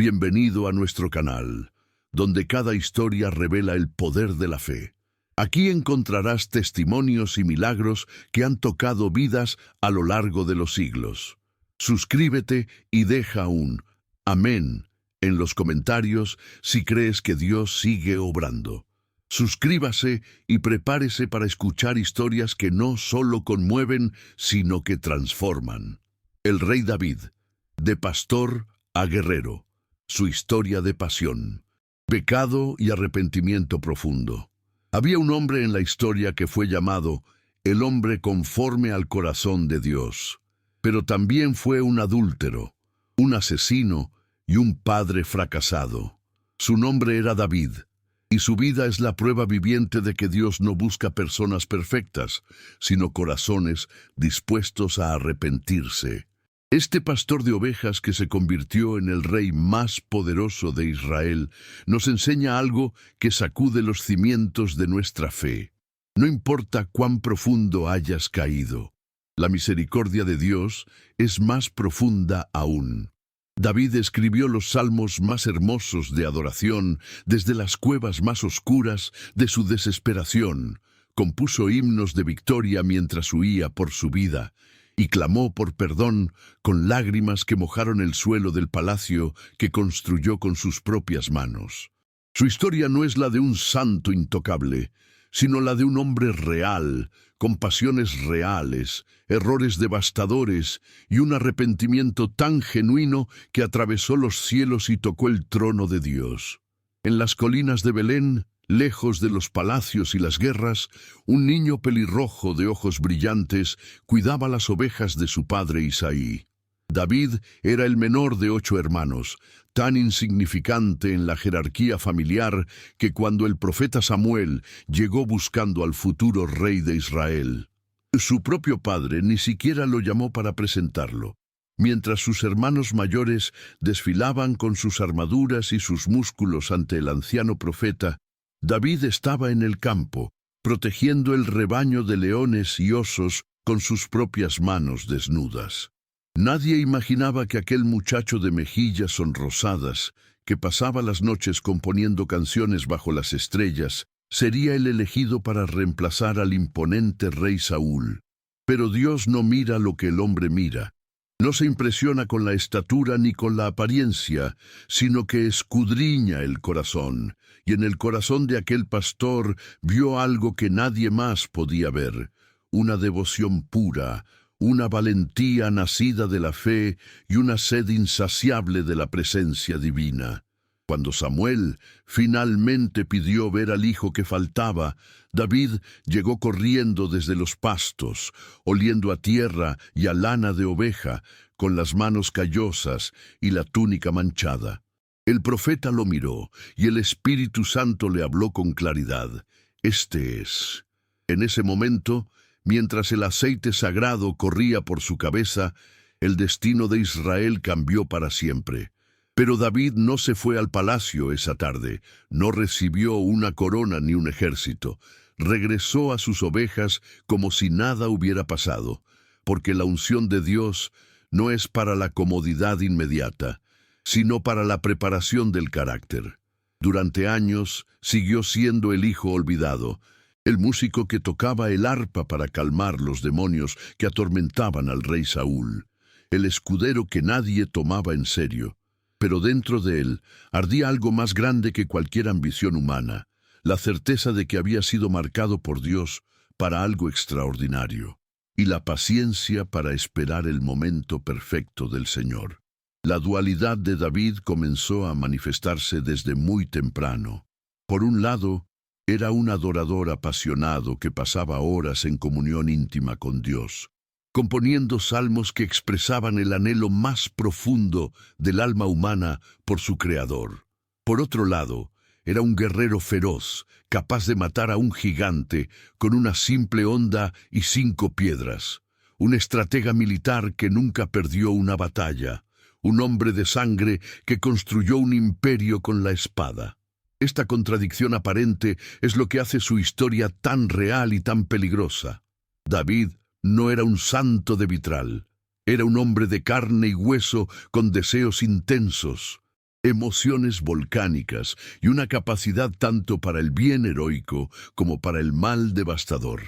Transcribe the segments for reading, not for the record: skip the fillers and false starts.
Bienvenido a nuestro canal, donde cada historia revela el poder de la fe. Aquí encontrarás testimonios y milagros que han tocado vidas a lo largo de los siglos. Suscríbete y deja un amén en los comentarios si crees que Dios sigue obrando. Suscríbase y prepárese para escuchar historias que no solo conmueven, sino que transforman. El rey David, de pastor a guerrero. Su historia de pasión, pecado y arrepentimiento profundo. Había un hombre en la historia que fue llamado el hombre conforme al corazón de Dios, pero también fue un adúltero, un asesino y un padre fracasado. Su nombre era David, y su vida es la prueba viviente de que Dios no busca personas perfectas, sino corazones dispuestos a arrepentirse. Este pastor de ovejas que se convirtió en el rey más poderoso de Israel nos enseña algo que sacude los cimientos de nuestra fe. No importa cuán profundo hayas caído, la misericordia de Dios es más profunda aún. David escribió los salmos más hermosos de adoración desde las cuevas más oscuras de su desesperación. Compuso himnos de victoria mientras huía por su vida, y clamó por perdón con lágrimas que mojaron el suelo del palacio que construyó con sus propias manos. Su historia no es la de un santo intocable, sino la de un hombre real, con pasiones reales, errores devastadores y un arrepentimiento tan genuino que atravesó los cielos y tocó el trono de Dios. En las colinas de Belén, lejos de los palacios y las guerras, un niño pelirrojo de ojos brillantes cuidaba las ovejas de su padre Isaí. David era el menor de 8 hermanos, tan insignificante en la jerarquía familiar que cuando el profeta Samuel llegó buscando al futuro rey de Israel, su propio padre ni siquiera lo llamó para presentarlo. Mientras sus hermanos mayores desfilaban con sus armaduras y sus músculos ante el anciano profeta, David estaba en el campo, protegiendo el rebaño de leones y osos con sus propias manos desnudas. Nadie imaginaba que aquel muchacho de mejillas sonrosadas, que pasaba las noches componiendo canciones bajo las estrellas, sería el elegido para reemplazar al imponente rey Saúl. Pero Dios no mira lo que el hombre mira. No se impresiona con la estatura ni con la apariencia, sino que escudriña el corazón, y en el corazón de aquel pastor vio algo que nadie más podía ver, una devoción pura, una valentía nacida de la fe y una sed insaciable de la presencia divina. Cuando Samuel finalmente pidió ver al hijo que faltaba, David llegó corriendo desde los pastos, oliendo a tierra y a lana de oveja, con las manos callosas y la túnica manchada. El profeta lo miró, y el Espíritu Santo le habló con claridad. Este es. En ese momento, mientras el aceite sagrado corría por su cabeza, el destino de Israel cambió para siempre. Pero David no se fue al palacio esa tarde, no recibió una corona ni un ejército. Regresó a sus ovejas como si nada hubiera pasado, porque la unción de Dios no es para la comodidad inmediata, sino para la preparación del carácter. Durante años siguió siendo el hijo olvidado, el músico que tocaba el arpa para calmar los demonios que atormentaban al rey Saúl, el escudero que nadie tomaba en serio. Pero dentro de él ardía algo más grande que cualquier ambición humana, la certeza de que había sido marcado por Dios para algo extraordinario, y la paciencia para esperar el momento perfecto del Señor. La dualidad de David comenzó a manifestarse desde muy temprano. Por un lado, era un adorador apasionado que pasaba horas en comunión íntima con Dios, componiendo salmos que expresaban el anhelo más profundo del alma humana por su Creador. Por otro lado, era un guerrero feroz, capaz de matar a un gigante con una simple honda y 5 piedras, un estratega militar que nunca perdió una batalla, un hombre de sangre que construyó un imperio con la espada. Esta contradicción aparente es lo que hace su historia tan real y tan peligrosa. David no era un santo de vitral, era un hombre de carne y hueso con deseos intensos. emociones volcánicas y una capacidad tanto para el bien heroico como para el mal devastador.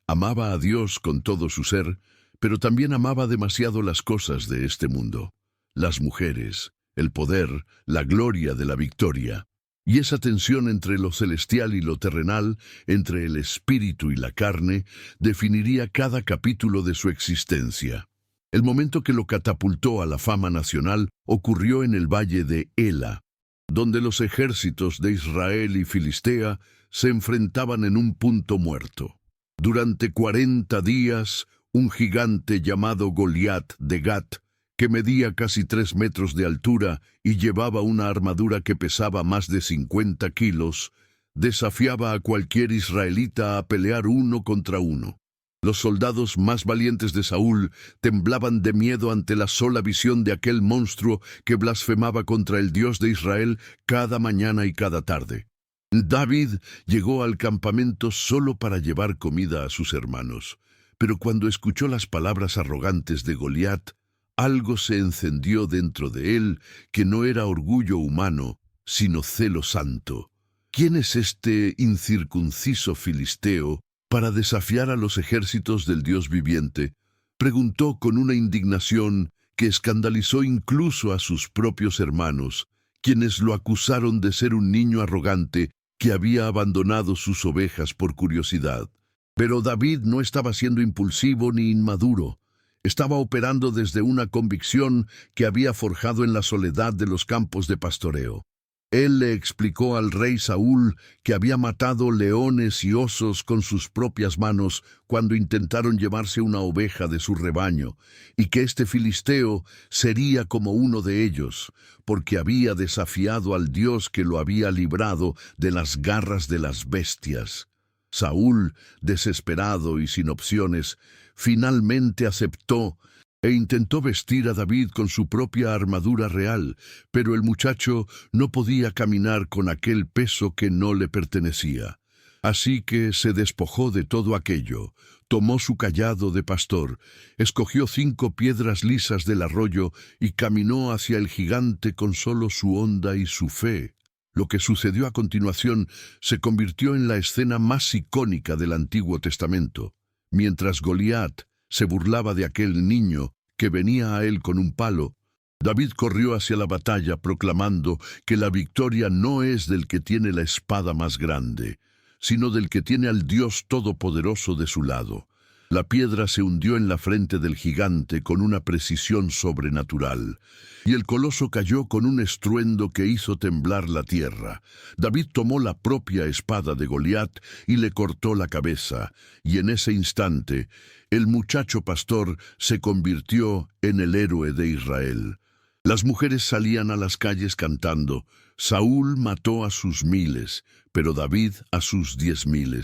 Amaba a Dios con todo su ser, pero también amaba demasiado las cosas de este mundo, las mujeres, el poder, la gloria de la victoria. Y esa tensión entre lo celestial y lo terrenal, entre el espíritu y la carne, definiría cada capítulo de su existencia. El momento que lo catapultó a la fama nacional ocurrió en el valle de Ela, donde los ejércitos de Israel y Filistea se enfrentaban en un punto muerto. Durante 40 días, un gigante llamado Goliat de Gat, que medía casi 3 metros de altura y llevaba una armadura que pesaba más de 50 kilos, desafiaba a cualquier israelita a pelear uno contra uno. Los soldados más valientes de Saúl temblaban de miedo ante la sola visión de aquel monstruo que blasfemaba contra el Dios de Israel cada mañana y cada tarde. David llegó al campamento solo para llevar comida a sus hermanos, pero cuando escuchó las palabras arrogantes de Goliat, algo se encendió dentro de él que no era orgullo humano, sino celo santo. ¿Quién es este incircunciso filisteo para desafiar a los ejércitos del Dios viviente? Preguntó con una indignación que escandalizó incluso a sus propios hermanos, quienes lo acusaron de ser un niño arrogante que había abandonado sus ovejas por curiosidad. Pero David no estaba siendo impulsivo ni inmaduro. Estaba operando desde una convicción que había forjado en la soledad de los campos de pastoreo. Él le explicó al rey Saúl que había matado leones y osos con sus propias manos cuando intentaron llevarse una oveja de su rebaño, y que este filisteo sería como uno de ellos, porque había desafiado al Dios que lo había librado de las garras de las bestias. Saúl, desesperado y sin opciones, finalmente aceptó e intentó vestir a David con su propia armadura real, pero el muchacho no podía caminar con aquel peso que no le pertenecía. Así que se despojó de todo aquello, tomó su cayado de pastor, escogió 5 piedras lisas del arroyo y caminó hacia el gigante con solo su honda y su fe. Lo que sucedió a continuación se convirtió en la escena más icónica del Antiguo Testamento. Mientras Goliat se burlaba de aquel niño que venía a él con un palo, David corrió hacia la batalla proclamando que la victoria no es del que tiene la espada más grande, sino del que tiene al Dios Todopoderoso de su lado. La piedra se hundió en la frente del gigante con una precisión sobrenatural, y el coloso cayó con un estruendo que hizo temblar la tierra. David tomó la propia espada de Goliat y le cortó la cabeza, y en ese instante el muchacho pastor se convirtió en el héroe de Israel. Las mujeres salían a las calles cantando: Saúl mató a sus 1000, pero David a sus 10,000.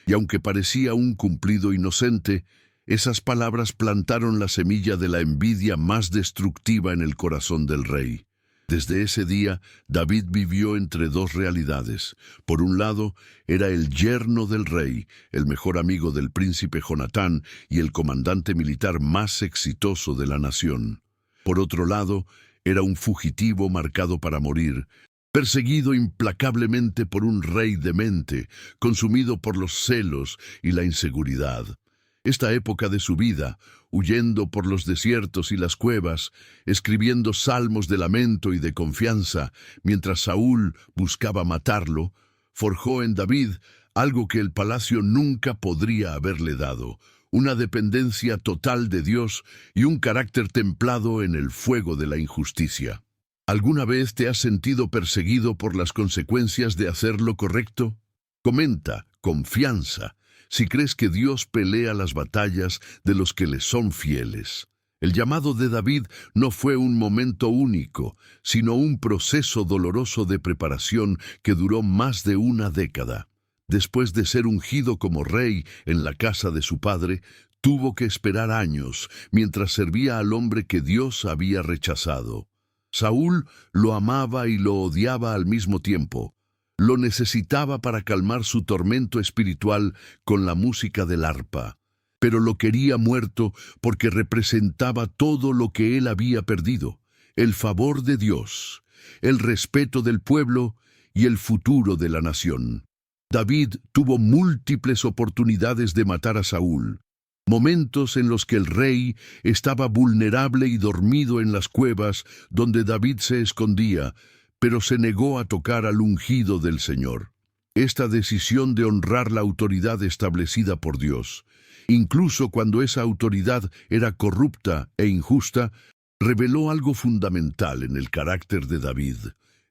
Y aunque parecía un cumplido inocente, esas palabras plantaron la semilla de la envidia más destructiva en el corazón del rey. Desde ese día, David vivió entre 2 realidades. Por un lado, era el yerno del rey, el mejor amigo del príncipe Jonatán y el comandante militar más exitoso de la nación. Por otro lado, era un fugitivo marcado para morir, perseguido implacablemente por un rey demente, consumido por los celos y la inseguridad. Esta época de su vida, huyendo por los desiertos y las cuevas, escribiendo salmos de lamento y de confianza, mientras Saúl buscaba matarlo, forjó en David algo que el palacio nunca podría haberle dado: una dependencia total de Dios y un carácter templado en el fuego de la injusticia. ¿Alguna vez te has sentido perseguido por las consecuencias de hacer lo correcto? Comenta, confianza, si crees que Dios pelea las batallas de los que le son fieles. El llamado de David no fue un momento único, sino un proceso doloroso de preparación que duró más de una década. Después de ser ungido como rey en la casa de su padre, tuvo que esperar años mientras servía al hombre que Dios había rechazado. Saúl lo amaba y lo odiaba al mismo tiempo. Lo necesitaba para calmar su tormento espiritual con la música del arpa, pero lo quería muerto porque representaba todo lo que él había perdido: el favor de Dios, el respeto del pueblo y el futuro de la nación. David tuvo múltiples oportunidades de matar a Saúl, momentos en los que el rey estaba vulnerable y dormido en las cuevas donde David se escondía, pero se negó a tocar al ungido del Señor. Esta decisión de honrar la autoridad establecida por Dios, incluso cuando esa autoridad era corrupta e injusta, reveló algo fundamental en el carácter de David.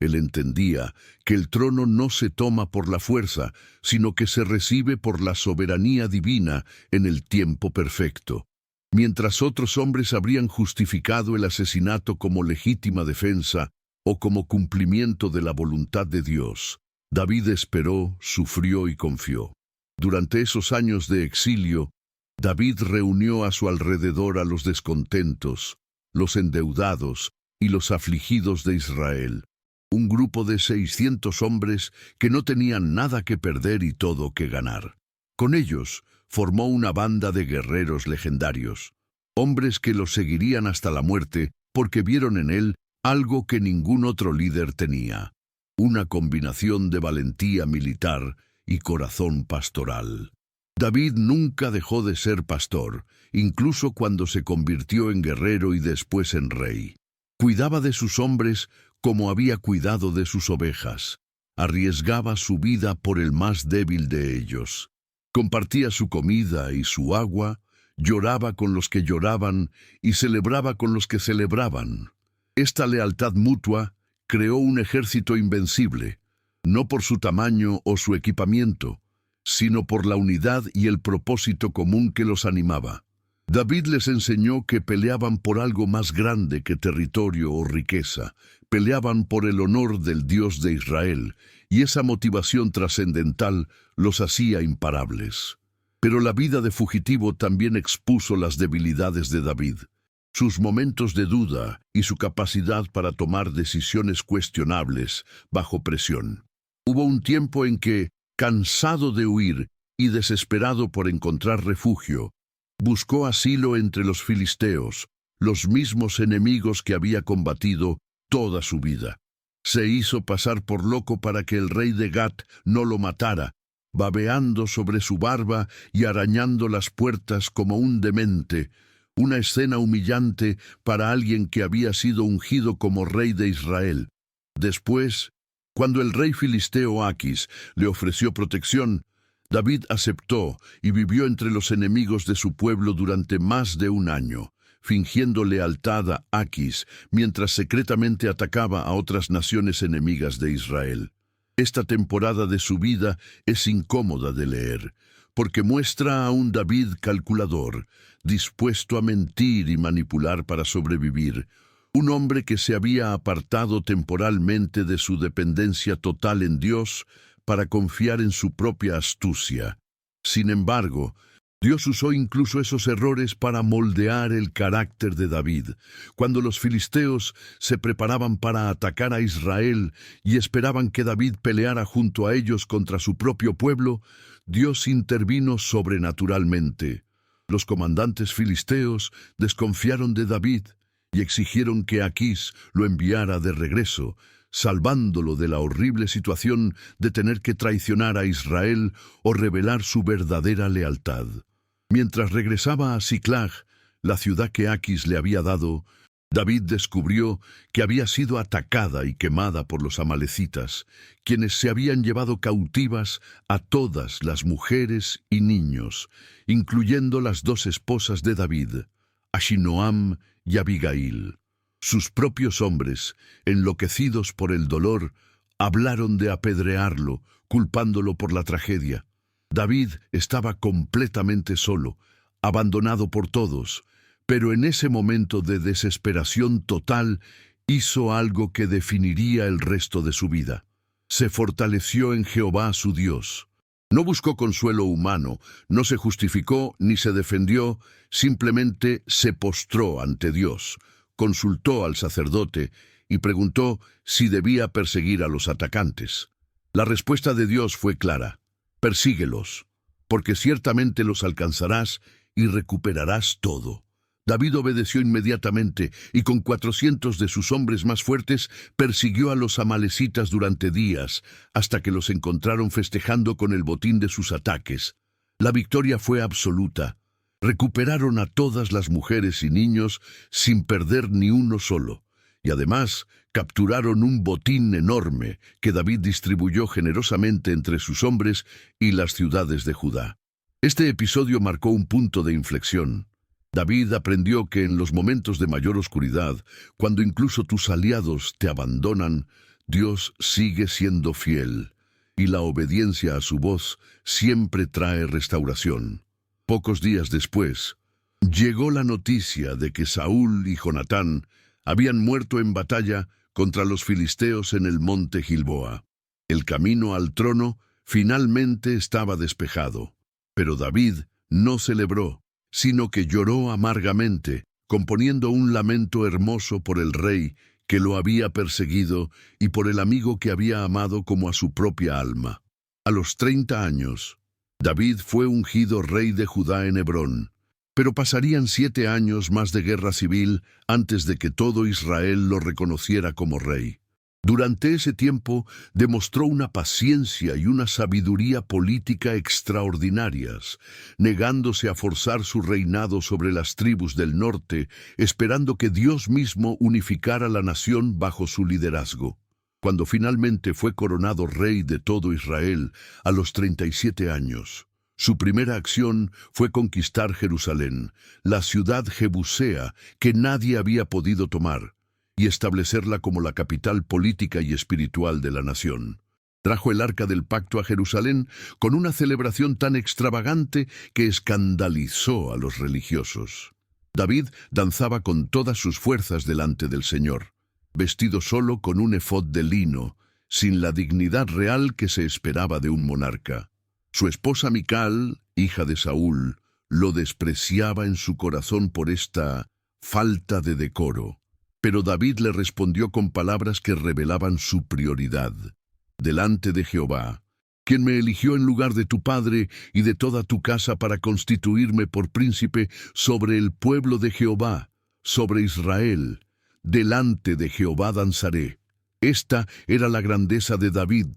Él entendía que el trono no se toma por la fuerza, sino que se recibe por la soberanía divina en el tiempo perfecto. Mientras otros hombres habrían justificado el asesinato como legítima defensa o como cumplimiento de la voluntad de Dios, David esperó, sufrió y confió. Durante esos años de exilio, David reunió a su alrededor a los descontentos, los endeudados y los afligidos de Israel. Un grupo de 600 hombres que no tenían nada que perder y todo que ganar. Con ellos formó una banda de guerreros legendarios, hombres que lo seguirían hasta la muerte porque vieron en él algo que ningún otro líder tenía, una combinación de valentía militar y corazón pastoral. David nunca dejó de ser pastor, incluso cuando se convirtió en guerrero y después en rey. Cuidaba de sus hombres como había cuidado de sus ovejas. Arriesgaba su vida por el más débil de ellos. Compartía su comida y su agua, lloraba con los que lloraban y celebraba con los que celebraban. Esta lealtad mutua creó un ejército invencible, no por su tamaño o su equipamiento, sino por la unidad y el propósito común que los animaba. David les enseñó que peleaban por algo más grande que territorio o riqueza, peleaban por el honor del Dios de Israel, y esa motivación trascendental los hacía imparables. Pero la vida de fugitivo también expuso las debilidades de David, sus momentos de duda y su capacidad para tomar decisiones cuestionables bajo presión. Hubo un tiempo en que, cansado de huir y desesperado por encontrar refugio, buscó asilo entre los filisteos, los mismos enemigos que había combatido toda su vida. Se hizo pasar por loco para que el rey de Gat no lo matara, babeando sobre su barba y arañando las puertas como un demente, una escena humillante para alguien que había sido ungido como rey de Israel. Después, cuando el rey filisteo Aquis le ofreció protección, David aceptó y vivió entre los enemigos de su pueblo durante más de un año, fingiendo lealtad a Aquis mientras secretamente atacaba a otras naciones enemigas de Israel. Esta temporada de su vida es incómoda de leer, porque muestra a un David calculador, dispuesto a mentir y manipular para sobrevivir, un hombre que se había apartado temporalmente de su dependencia total en Dios para confiar en su propia astucia. Sin embargo, Dios usó incluso esos errores para moldear el carácter de David. Cuando los filisteos se preparaban para atacar a Israel y esperaban que David peleara junto a ellos contra su propio pueblo, Dios intervino sobrenaturalmente. Los comandantes filisteos desconfiaron de David y exigieron que Aquis lo enviara de regreso, salvándolo de la horrible situación de tener que traicionar a Israel o revelar su verdadera lealtad. Mientras regresaba a Siclag, la ciudad que Aquis le había dado, David descubrió que había sido atacada y quemada por los amalecitas, quienes se habían llevado cautivas a todas las mujeres y niños, incluyendo las dos esposas de David, Ahinoam y Abigail. Sus propios hombres, enloquecidos por el dolor, hablaron de apedrearlo, culpándolo por la tragedia. David estaba completamente solo, abandonado por todos, pero en ese momento de desesperación total hizo algo que definiría el resto de su vida. Se fortaleció en Jehová su Dios. No buscó consuelo humano, no se justificó ni se defendió, simplemente se postró ante Dios, consultó al sacerdote y preguntó si debía perseguir a los atacantes. La respuesta de Dios fue clara: persíguelos, porque ciertamente los alcanzarás y recuperarás todo. David obedeció inmediatamente y con 400 de sus hombres más fuertes persiguió a los amalecitas durante días, hasta que los encontraron festejando con el botín de sus ataques. La victoria fue absoluta. Recuperaron a todas las mujeres y niños sin perder ni uno solo. Y además capturaron un botín enorme que David distribuyó generosamente entre sus hombres y las ciudades de Judá. Este episodio marcó un punto de inflexión. David aprendió que en los momentos de mayor oscuridad, cuando incluso tus aliados te abandonan, Dios sigue siendo fiel, y la obediencia a su voz siempre trae restauración. Pocos días después, llegó la noticia de que Saúl y Jonatán habían muerto en batalla contra los filisteos en el monte Gilboa. El camino al trono finalmente estaba despejado, pero David no celebró, sino que lloró amargamente, componiendo un lamento hermoso por el rey que lo había perseguido y por el amigo que había amado como a su propia alma. A los 30 años, David fue ungido rey de Judá en Hebrón, pero pasarían 7 años más de guerra civil antes de que todo Israel lo reconociera como rey. Durante ese tiempo demostró una paciencia y una sabiduría política extraordinarias, negándose a forzar su reinado sobre las tribus del norte, esperando que Dios mismo unificara la nación bajo su liderazgo. Cuando finalmente fue coronado rey de todo Israel a los 37 años, su primera acción fue conquistar Jerusalén, la ciudad jebusea que nadie había podido tomar, y establecerla como la capital política y espiritual de la nación. Trajo el Arca del Pacto a Jerusalén con una celebración tan extravagante que escandalizó a los religiosos. David danzaba con todas sus fuerzas delante del Señor, vestido solo con un efod de lino, sin la dignidad real que se esperaba de un monarca. Su esposa Mical, hija de Saúl, lo despreciaba en su corazón por esta falta de decoro. Pero David le respondió con palabras que revelaban su prioridad. Delante de Jehová, quien me eligió en lugar de tu padre y de toda tu casa para constituirme por príncipe sobre el pueblo de Jehová, sobre Israel, delante de Jehová danzaré. Esta era la grandeza de David.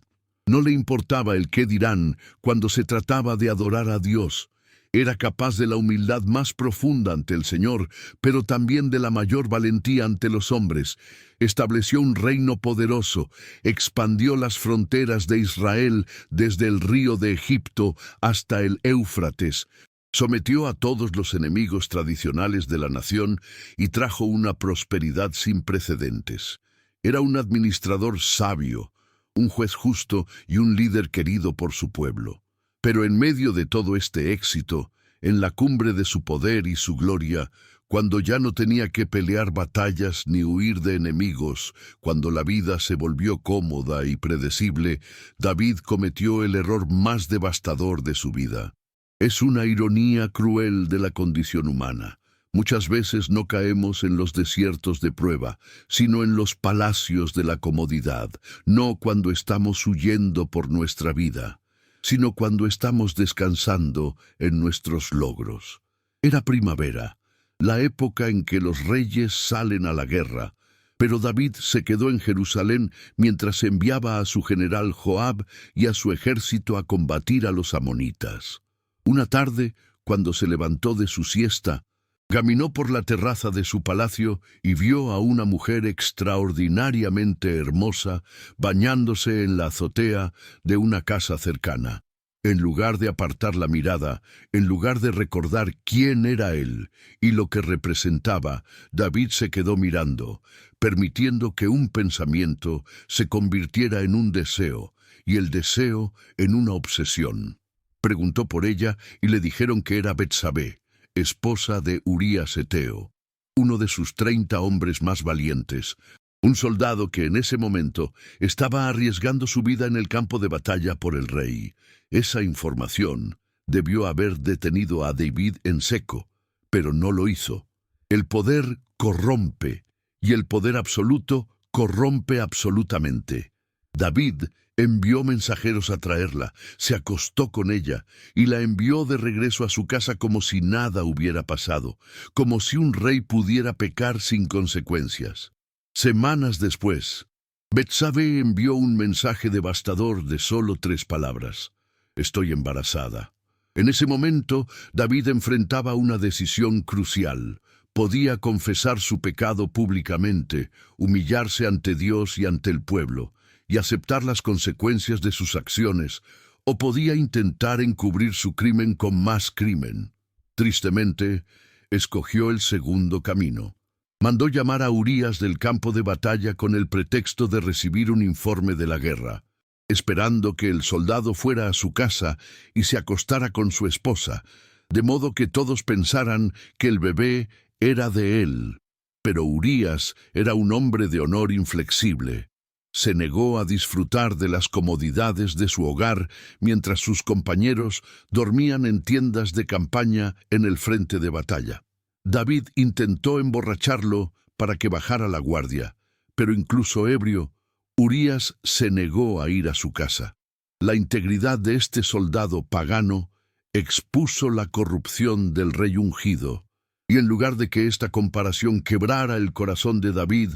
No le importaba el qué dirán cuando se trataba de adorar a Dios. Era capaz de la humildad más profunda ante el Señor, pero también de la mayor valentía ante los hombres. Estableció un reino poderoso, expandió las fronteras de Israel desde el río de Egipto hasta el Éufrates, sometió a todos los enemigos tradicionales de la nación y trajo una prosperidad sin precedentes. Era un administrador sabio, un juez justo y un líder querido por su pueblo. Pero en medio de todo este éxito, en la cumbre de su poder y su gloria, cuando ya no tenía que pelear batallas ni huir de enemigos, cuando la vida se volvió cómoda y predecible, David cometió el error más devastador de su vida. Es una ironía cruel de la condición humana. Muchas veces no caemos en los desiertos de prueba, sino en los palacios de la comodidad, no cuando estamos huyendo por nuestra vida, sino cuando estamos descansando en nuestros logros. Era primavera, la época en que los reyes salen a la guerra, pero David se quedó en Jerusalén mientras enviaba a su general Joab y a su ejército a combatir a los amonitas. Una tarde, cuando se levantó de su siesta, caminó por la terraza de su palacio y vio a una mujer extraordinariamente hermosa bañándose en la azotea de una casa cercana. En lugar de apartar la mirada, en lugar de recordar quién era él y lo que representaba, David se quedó mirando, permitiendo que un pensamiento se convirtiera en un deseo y el deseo en una obsesión. Preguntó por ella y le dijeron que era Betsabé, esposa de Urías Eteo, uno de sus 30 hombres más valientes, un soldado que en ese momento estaba arriesgando su vida en el campo de batalla por el rey. Esa información debió haber detenido a David en seco, pero no lo hizo. El poder corrompe, y el poder absoluto corrompe absolutamente. David Envió mensajeros a traerla, se acostó con ella y la envió de regreso a su casa como si nada hubiera pasado, como si un rey pudiera pecar sin consecuencias. Semanas después, Betsabé envió un mensaje devastador de solo 3 palabras: «Estoy embarazada». En ese momento, David enfrentaba una decisión crucial. Podía confesar su pecado públicamente, humillarse ante Dios y ante el pueblo, y aceptar las consecuencias de sus acciones, o podía intentar encubrir su crimen con más crimen. Tristemente, escogió el segundo camino. Mandó llamar a Urías del campo de batalla con el pretexto de recibir un informe de la guerra, esperando que el soldado fuera a su casa y se acostara con su esposa, de modo que todos pensaran que el bebé era de él. Pero Urías era un hombre de honor inflexible. Se negó a disfrutar de las comodidades de su hogar mientras sus compañeros dormían en tiendas de campaña en el frente de batalla. David intentó emborracharlo para que bajara la guardia, pero incluso ebrio, Urías se negó a ir a su casa. La integridad de este soldado pagano expuso la corrupción del rey ungido, y en lugar de que esta comparación quebrara el corazón de David,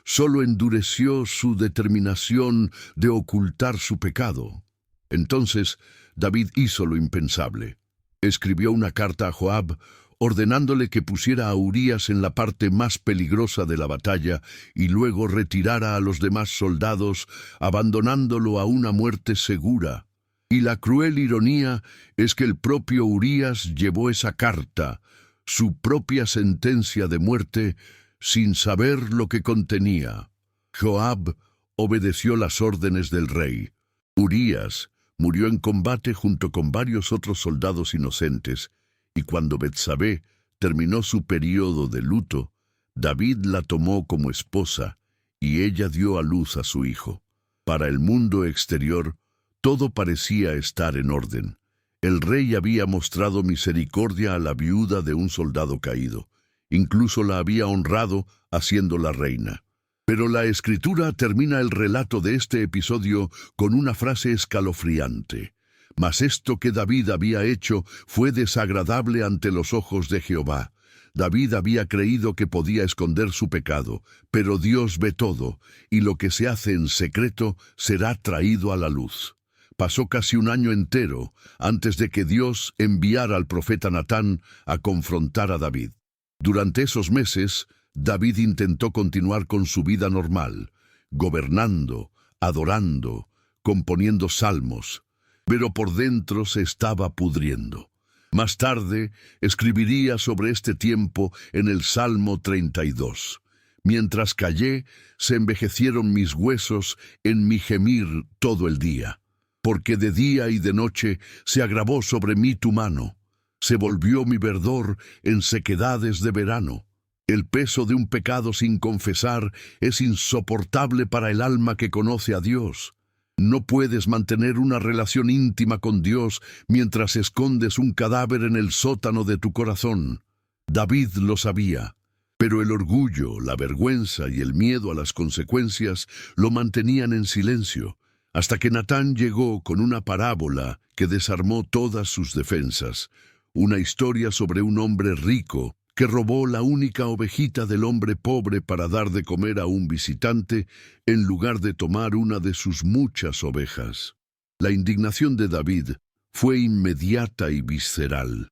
solo endureció su determinación de ocultar su pecado. Entonces, David hizo lo impensable. Escribió una carta a Joab, ordenándole que pusiera a Urías en la parte más peligrosa de la batalla y luego retirara a los demás soldados, abandonándolo a una muerte segura. Y la cruel ironía es que el propio Urías llevó esa carta, su propia sentencia de muerte, sin saber lo que contenía. Joab obedeció las órdenes del rey. Urías murió en combate junto con varios otros soldados inocentes, y cuando Betsabé terminó su período de luto, David la tomó como esposa, y ella dio a luz a su hijo. Para el mundo exterior, todo parecía estar en orden. El rey había mostrado misericordia a la viuda de un soldado caído. Incluso la había honrado haciéndola reina. Pero la Escritura termina el relato de este episodio con una frase escalofriante. Mas esto que David había hecho fue desagradable ante los ojos de Jehová. David había creído que podía esconder su pecado, pero Dios ve todo, y lo que se hace en secreto será traído a la luz. Pasó casi un año entero antes de que Dios enviara al profeta Natán a confrontar a David. Durante esos meses, David intentó continuar con su vida normal, gobernando, adorando, componiendo salmos, pero por dentro se estaba pudriendo. Más tarde, escribiría sobre este tiempo en el Salmo 32. Mientras callé, se envejecieron mis huesos en mi gemir todo el día. Porque de día y de noche se agravó sobre mí tu mano. Se volvió mi verdor en sequedades de verano. El peso de un pecado sin confesar es insoportable para el alma que conoce a Dios. No puedes mantener una relación íntima con Dios mientras escondes un cadáver en el sótano de tu corazón. David lo sabía, pero el orgullo, la vergüenza y el miedo a las consecuencias lo mantenían en silencio, hasta que Natán llegó con una parábola que desarmó todas sus defensas, una historia sobre un hombre rico que robó la única ovejita del hombre pobre para dar de comer a un visitante en lugar de tomar una de sus muchas ovejas. La indignación de David fue inmediata y visceral.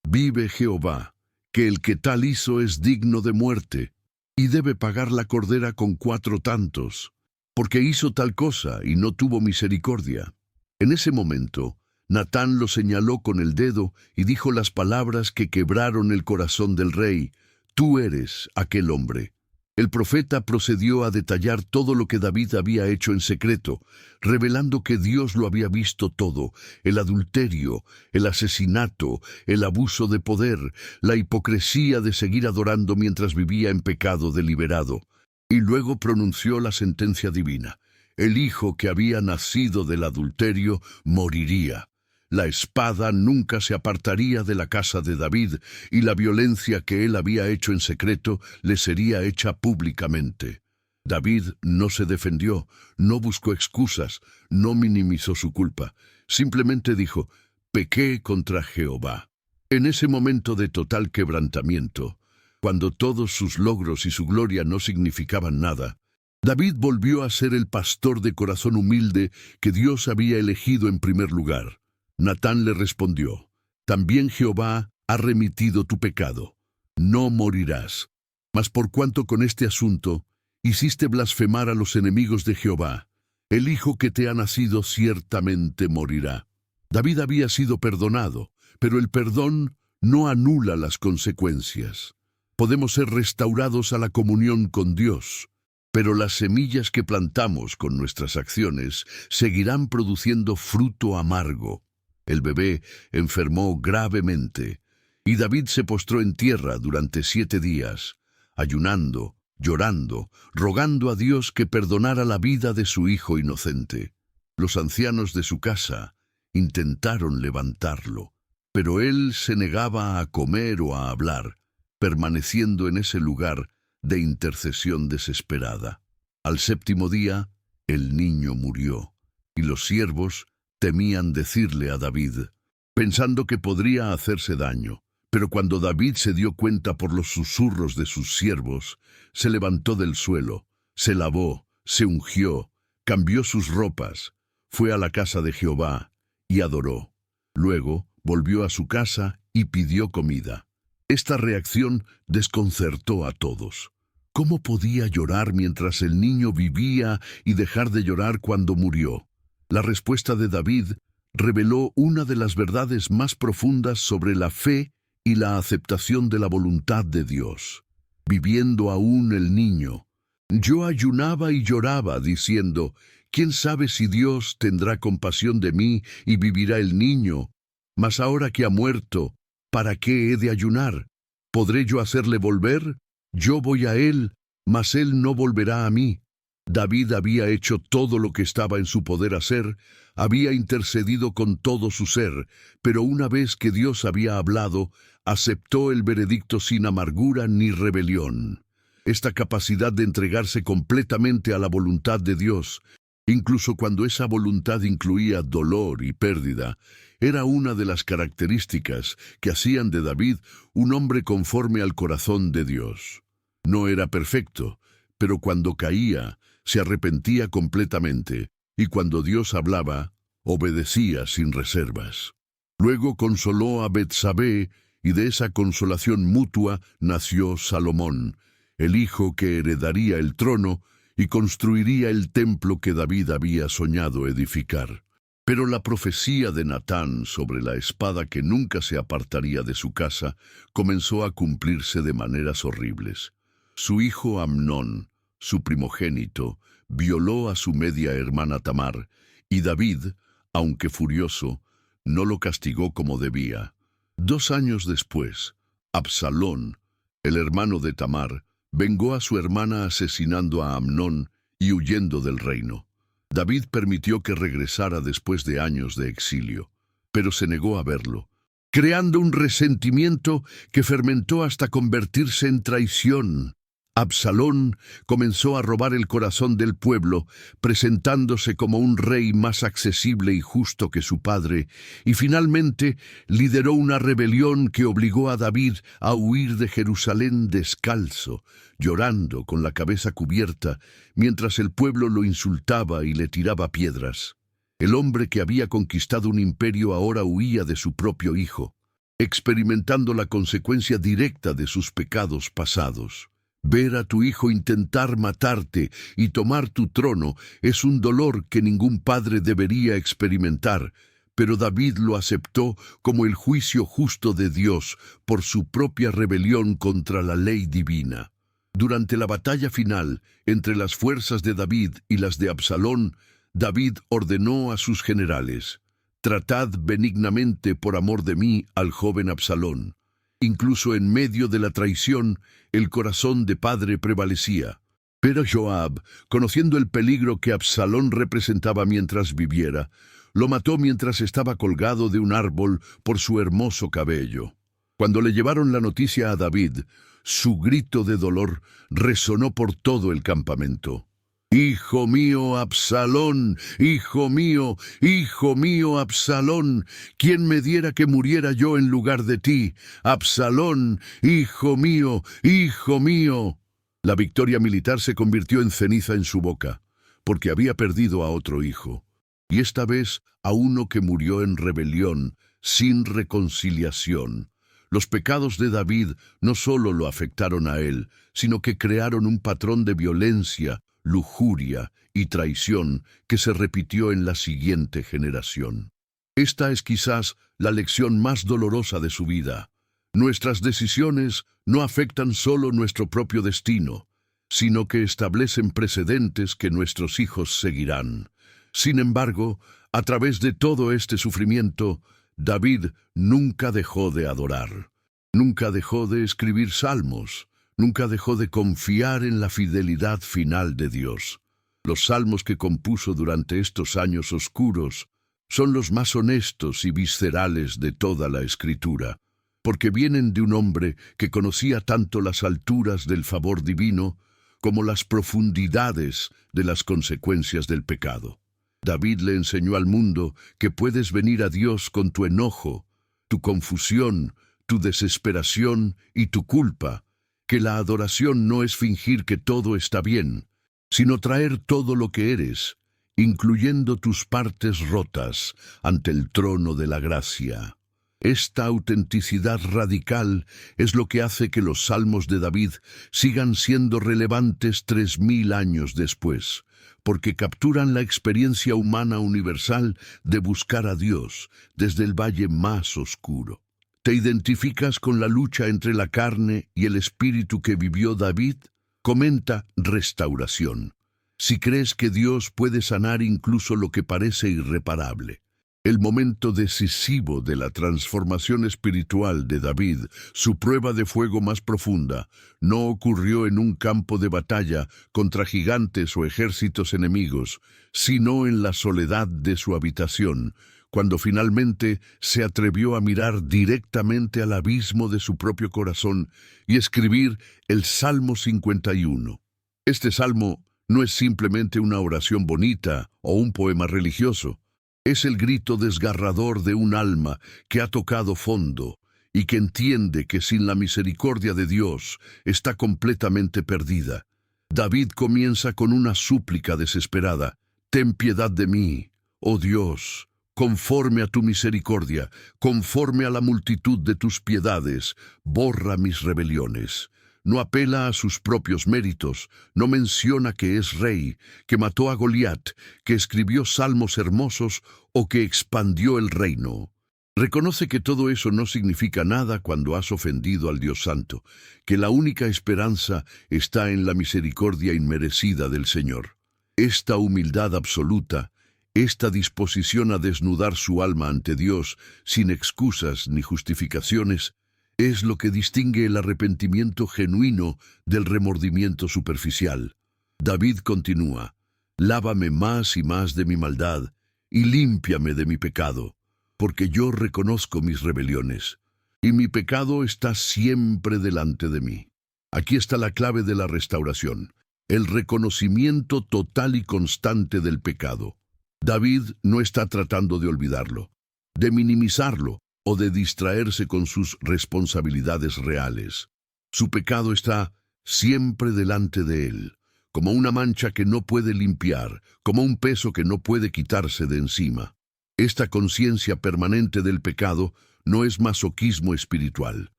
Vive Jehová, que el que tal hizo es digno de muerte, y debe pagar la cordera con 4 tantos, porque hizo tal cosa y no tuvo misericordia. En ese momento, Natán lo señaló con el dedo y dijo las palabras que quebraron el corazón del rey: «Tú eres aquel hombre». El profeta procedió a detallar todo lo que David había hecho en secreto, revelando que Dios lo había visto todo: el adulterio, el asesinato, el abuso de poder, la hipocresía de seguir adorando mientras vivía en pecado deliberado. Y luego pronunció la sentencia divina: el hijo que había nacido del adulterio moriría. La espada nunca se apartaría de la casa de David, y la violencia que él había hecho en secreto le sería hecha públicamente. David no se defendió, no buscó excusas, no minimizó su culpa. Simplemente dijo, pequé contra Jehová. En ese momento de total quebrantamiento, cuando todos sus logros y su gloria no significaban nada, David volvió a ser el pastor de corazón humilde que Dios había elegido en primer lugar. Natán le respondió, también Jehová ha remitido tu pecado. No morirás. Mas por cuanto con este asunto hiciste blasfemar a los enemigos de Jehová, el hijo que te ha nacido ciertamente morirá. David había sido perdonado, pero el perdón no anula las consecuencias. Podemos ser restaurados a la comunión con Dios, pero las semillas que plantamos con nuestras acciones seguirán produciendo fruto amargo. El bebé enfermó gravemente, y David se postró en tierra durante 7 días, ayunando, llorando, rogando a Dios que perdonara la vida de su hijo inocente. Los ancianos de su casa intentaron levantarlo, pero él se negaba a comer o a hablar, permaneciendo en ese lugar de intercesión desesperada. Al 7º día, el niño murió, y los siervos temían decirle a David, pensando que podría hacerse daño. Pero cuando David se dio cuenta por los susurros de sus siervos, se levantó del suelo, se lavó, se ungió, cambió sus ropas, fue a la casa de Jehová y adoró. Luego volvió a su casa y pidió comida. Esta reacción desconcertó a todos. ¿Cómo podía llorar mientras el niño vivía y dejar de llorar cuando murió? La respuesta de David reveló una de las verdades más profundas sobre la fe y la aceptación de la voluntad de Dios. Viviendo aún el niño, yo ayunaba y lloraba, diciendo, ¿quién sabe si Dios tendrá compasión de mí y vivirá el niño? Mas ahora que ha muerto, ¿para qué he de ayunar? ¿Podré yo hacerle volver? Yo voy a él, mas él no volverá a mí. David había hecho todo lo que estaba en su poder hacer, había intercedido con todo su ser, pero una vez que Dios había hablado, aceptó el veredicto sin amargura ni rebelión. Esta capacidad de entregarse completamente a la voluntad de Dios, incluso cuando esa voluntad incluía dolor y pérdida, era una de las características que hacían de David un hombre conforme al corazón de Dios. No era perfecto, pero cuando caía, se arrepentía completamente, y cuando Dios hablaba, obedecía sin reservas. Luego consoló a Betsabé, y de esa consolación mutua nació Salomón, el hijo que heredaría el trono y construiría el templo que David había soñado edificar. Pero la profecía de Natán sobre la espada que nunca se apartaría de su casa comenzó a cumplirse de maneras horribles. Su hijo Amnón, su primogénito, violó a su media hermana Tamar, y David, aunque furioso, no lo castigó como debía. 2 años después, Absalón, el hermano de Tamar, vengó a su hermana asesinando a Amnón y huyendo del reino. David permitió que regresara después de años de exilio, pero se negó a verlo, creando un resentimiento que fermentó hasta convertirse en traición. Absalón comenzó a robar el corazón del pueblo, presentándose como un rey más accesible y justo que su padre, y finalmente lideró una rebelión que obligó a David a huir de Jerusalén descalzo, llorando con la cabeza cubierta, mientras el pueblo lo insultaba y le tiraba piedras. El hombre que había conquistado un imperio ahora huía de su propio hijo, experimentando la consecuencia directa de sus pecados pasados. Ver a tu hijo intentar matarte y tomar tu trono es un dolor que ningún padre debería experimentar, pero David lo aceptó como el juicio justo de Dios por su propia rebelión contra la ley divina. Durante la batalla final entre las fuerzas de David y las de Absalón, David ordenó a sus generales: «Tratad benignamente por amor de mí al joven Absalón». Incluso en medio de la traición, el corazón de padre prevalecía. Pero Joab, conociendo el peligro que Absalón representaba mientras viviera, lo mató mientras estaba colgado de un árbol por su hermoso cabello. Cuando le llevaron la noticia a David, Su grito de dolor resonó por todo el campamento. «Hijo mío, Absalón, hijo mío, hijo mío, Absalón, ¿quién me diera que muriera yo en lugar de ti? Absalón, hijo mío, hijo mío». La victoria militar se convirtió en ceniza en su boca, porque había perdido a otro hijo, y esta vez a uno que murió en rebelión, sin reconciliación. Los pecados de David no solo lo afectaron a él, sino que crearon un patrón de violencia, lujuria y traición que se repitió en la siguiente generación. Esta es quizás la lección más dolorosa de su vida. Nuestras decisiones no afectan solo nuestro propio destino, sino que establecen precedentes que nuestros hijos seguirán. Sin embargo, a través de todo este sufrimiento, David nunca dejó de adorar, nunca dejó de escribir salmos, nunca dejó de confiar en la fidelidad final de Dios. Los salmos que compuso durante estos años oscuros son los más honestos y viscerales de toda la Escritura, porque vienen de un hombre que conocía tanto las alturas del favor divino como las profundidades de las consecuencias del pecado. David le enseñó al mundo que puedes venir a Dios con tu enojo, tu confusión, tu desesperación y tu culpa, que la adoración no es fingir que todo está bien, sino traer todo lo que eres, incluyendo tus partes rotas, ante el trono de la gracia. Esta autenticidad radical es lo que hace que los salmos de David sigan siendo relevantes 3000 años después, porque capturan la experiencia humana universal de buscar a Dios desde el valle más oscuro. ¿Te identificas con la lucha entre la carne y el espíritu que vivió David? Comenta Restauración. Si crees que Dios puede sanar incluso lo que parece irreparable. El momento decisivo de la transformación espiritual de David, su prueba de fuego más profunda, no ocurrió en un campo de batalla contra gigantes o ejércitos enemigos, sino en la soledad de su habitación, cuando finalmente se atrevió a mirar directamente al abismo de su propio corazón y escribir el Salmo 51. Este salmo no es simplemente una oración bonita o un poema religioso. Es el grito desgarrador de un alma que ha tocado fondo y que entiende que sin la misericordia de Dios está completamente perdida. David comienza con una súplica desesperada. «Ten piedad de mí, oh Dios, conforme a tu misericordia, conforme a la multitud de tus piedades, borra mis rebeliones». No apela a sus propios méritos, no menciona que es rey, que mató a Goliat, que escribió salmos hermosos o que expandió el reino. Reconoce que todo eso no significa nada cuando has ofendido al Dios Santo, que la única esperanza está en la misericordia inmerecida del Señor. Esta humildad absoluta, esta disposición a desnudar su alma ante Dios sin excusas ni justificaciones, es lo que distingue el arrepentimiento genuino del remordimiento superficial. David continúa: «Lávame más y más de mi maldad, y límpiame de mi pecado, porque yo reconozco mis rebeliones, y mi pecado está siempre delante de mí». Aquí está la clave de la restauración, el reconocimiento total y constante del pecado. David no está tratando de olvidarlo, de minimizarlo, o de distraerse con sus responsabilidades reales. Su pecado está siempre delante de él, como una mancha que no puede limpiar, como un peso que no puede quitarse de encima. Esta conciencia permanente del pecado no es masoquismo espiritual,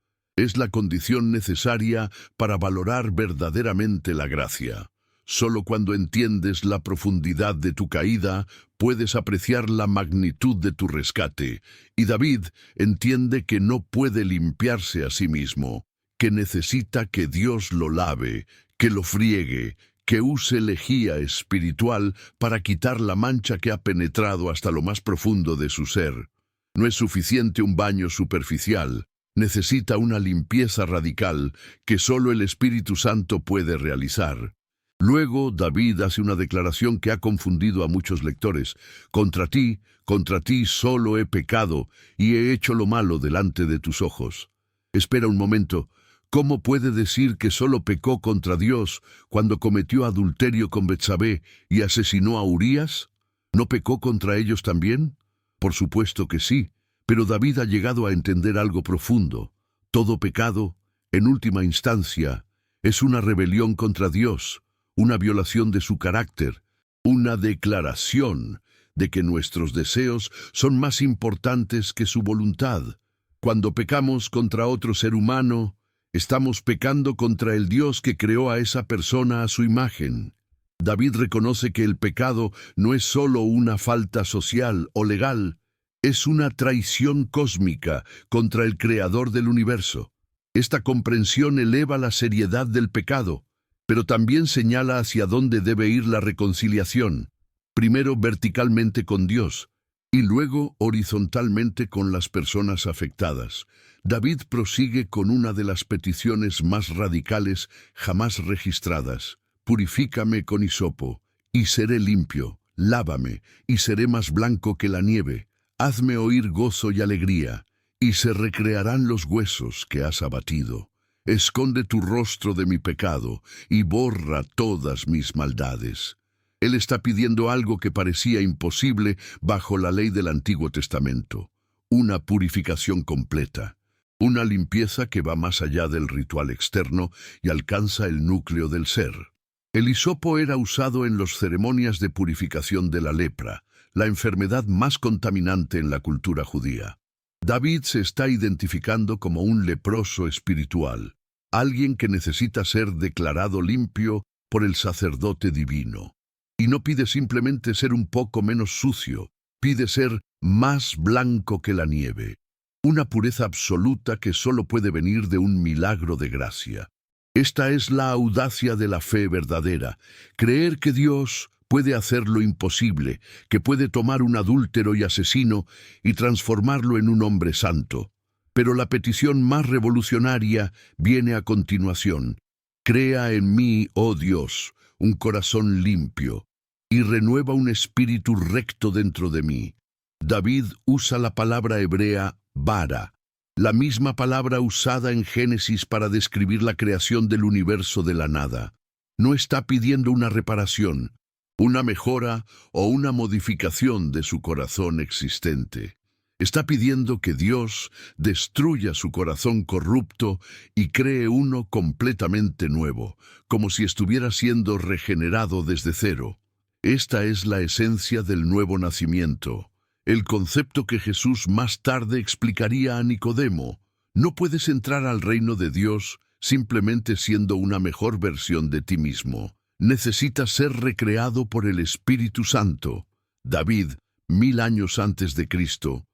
es la condición necesaria para valorar verdaderamente la gracia. Solo cuando entiendes la profundidad de tu caída, puedes apreciar la magnitud de tu rescate. Y David entiende que no puede limpiarse a sí mismo, que necesita que Dios lo lave, que lo friegue, que use lejía espiritual para quitar la mancha que ha penetrado hasta lo más profundo de su ser. No es suficiente un baño superficial, necesita una limpieza radical que solo el Espíritu Santo puede realizar. Luego David hace una declaración que ha confundido a muchos lectores. contra ti solo he pecado y he hecho lo malo delante de tus ojos». Espera un momento, ¿Cómo puede decir que solo pecó contra Dios cuando cometió adulterio con Betsabé y asesinó a Urías? ¿No pecó contra ellos también? Por supuesto que sí, pero David ha llegado a entender algo profundo. Todo pecado, en última instancia, es una rebelión contra Dios, una violación de su carácter, una declaración de que nuestros deseos son más importantes que su voluntad. Cuando pecamos contra otro ser humano, estamos pecando contra el Dios que creó a esa persona a su imagen. David reconoce que el pecado no es solo una falta social o legal, es una traición cósmica contra el Creador del universo. Esta comprensión eleva la seriedad del pecado, pero también señala hacia dónde debe ir la reconciliación, primero verticalmente con Dios y luego horizontalmente con las personas afectadas. David prosigue con una de las peticiones más radicales jamás registradas: purifícame con hisopo, y seré limpio, lávame, y seré más blanco que la nieve, hazme oír gozo y alegría, y se recrearán los huesos que has abatido. Esconde tu rostro de mi pecado, y borra todas mis maldades. Él está pidiendo algo que parecía imposible bajo la ley del Antiguo Testamento: una purificación completa, una limpieza que va más allá del ritual externo y alcanza el núcleo del ser. El hisopo era usado en las ceremonias de purificación de la lepra, la enfermedad más contaminante en la cultura judía. David se está identificando como un leproso espiritual, alguien que necesita ser declarado limpio por el sacerdote divino. Y no pide simplemente ser un poco menos sucio, pide ser más blanco que la nieve. Una pureza absoluta que solo puede venir de un milagro de gracia. Esta es la audacia de la fe verdadera: creer que Dios puede hacer lo imposible, que puede tomar un adúltero y asesino y transformarlo en un hombre santo. Pero la petición más revolucionaria viene a continuación: crea en mí, oh Dios, un corazón limpio, y renueva un espíritu recto dentro de mí. David usa la palabra hebrea bara, la misma palabra usada en Génesis para describir la creación del universo de la nada. No está pidiendo una reparación, una mejora o una modificación de su corazón existente. Está pidiendo que Dios destruya su corazón corrupto y cree uno completamente nuevo, como si estuviera siendo regenerado desde cero. Esta es la esencia del nuevo nacimiento, el concepto que Jesús más tarde explicaría a Nicodemo. No puedes entrar al reino de Dios simplemente siendo una mejor versión de ti mismo. Necesitas ser recreado por el Espíritu Santo. David, 1000 años antes de Cristo,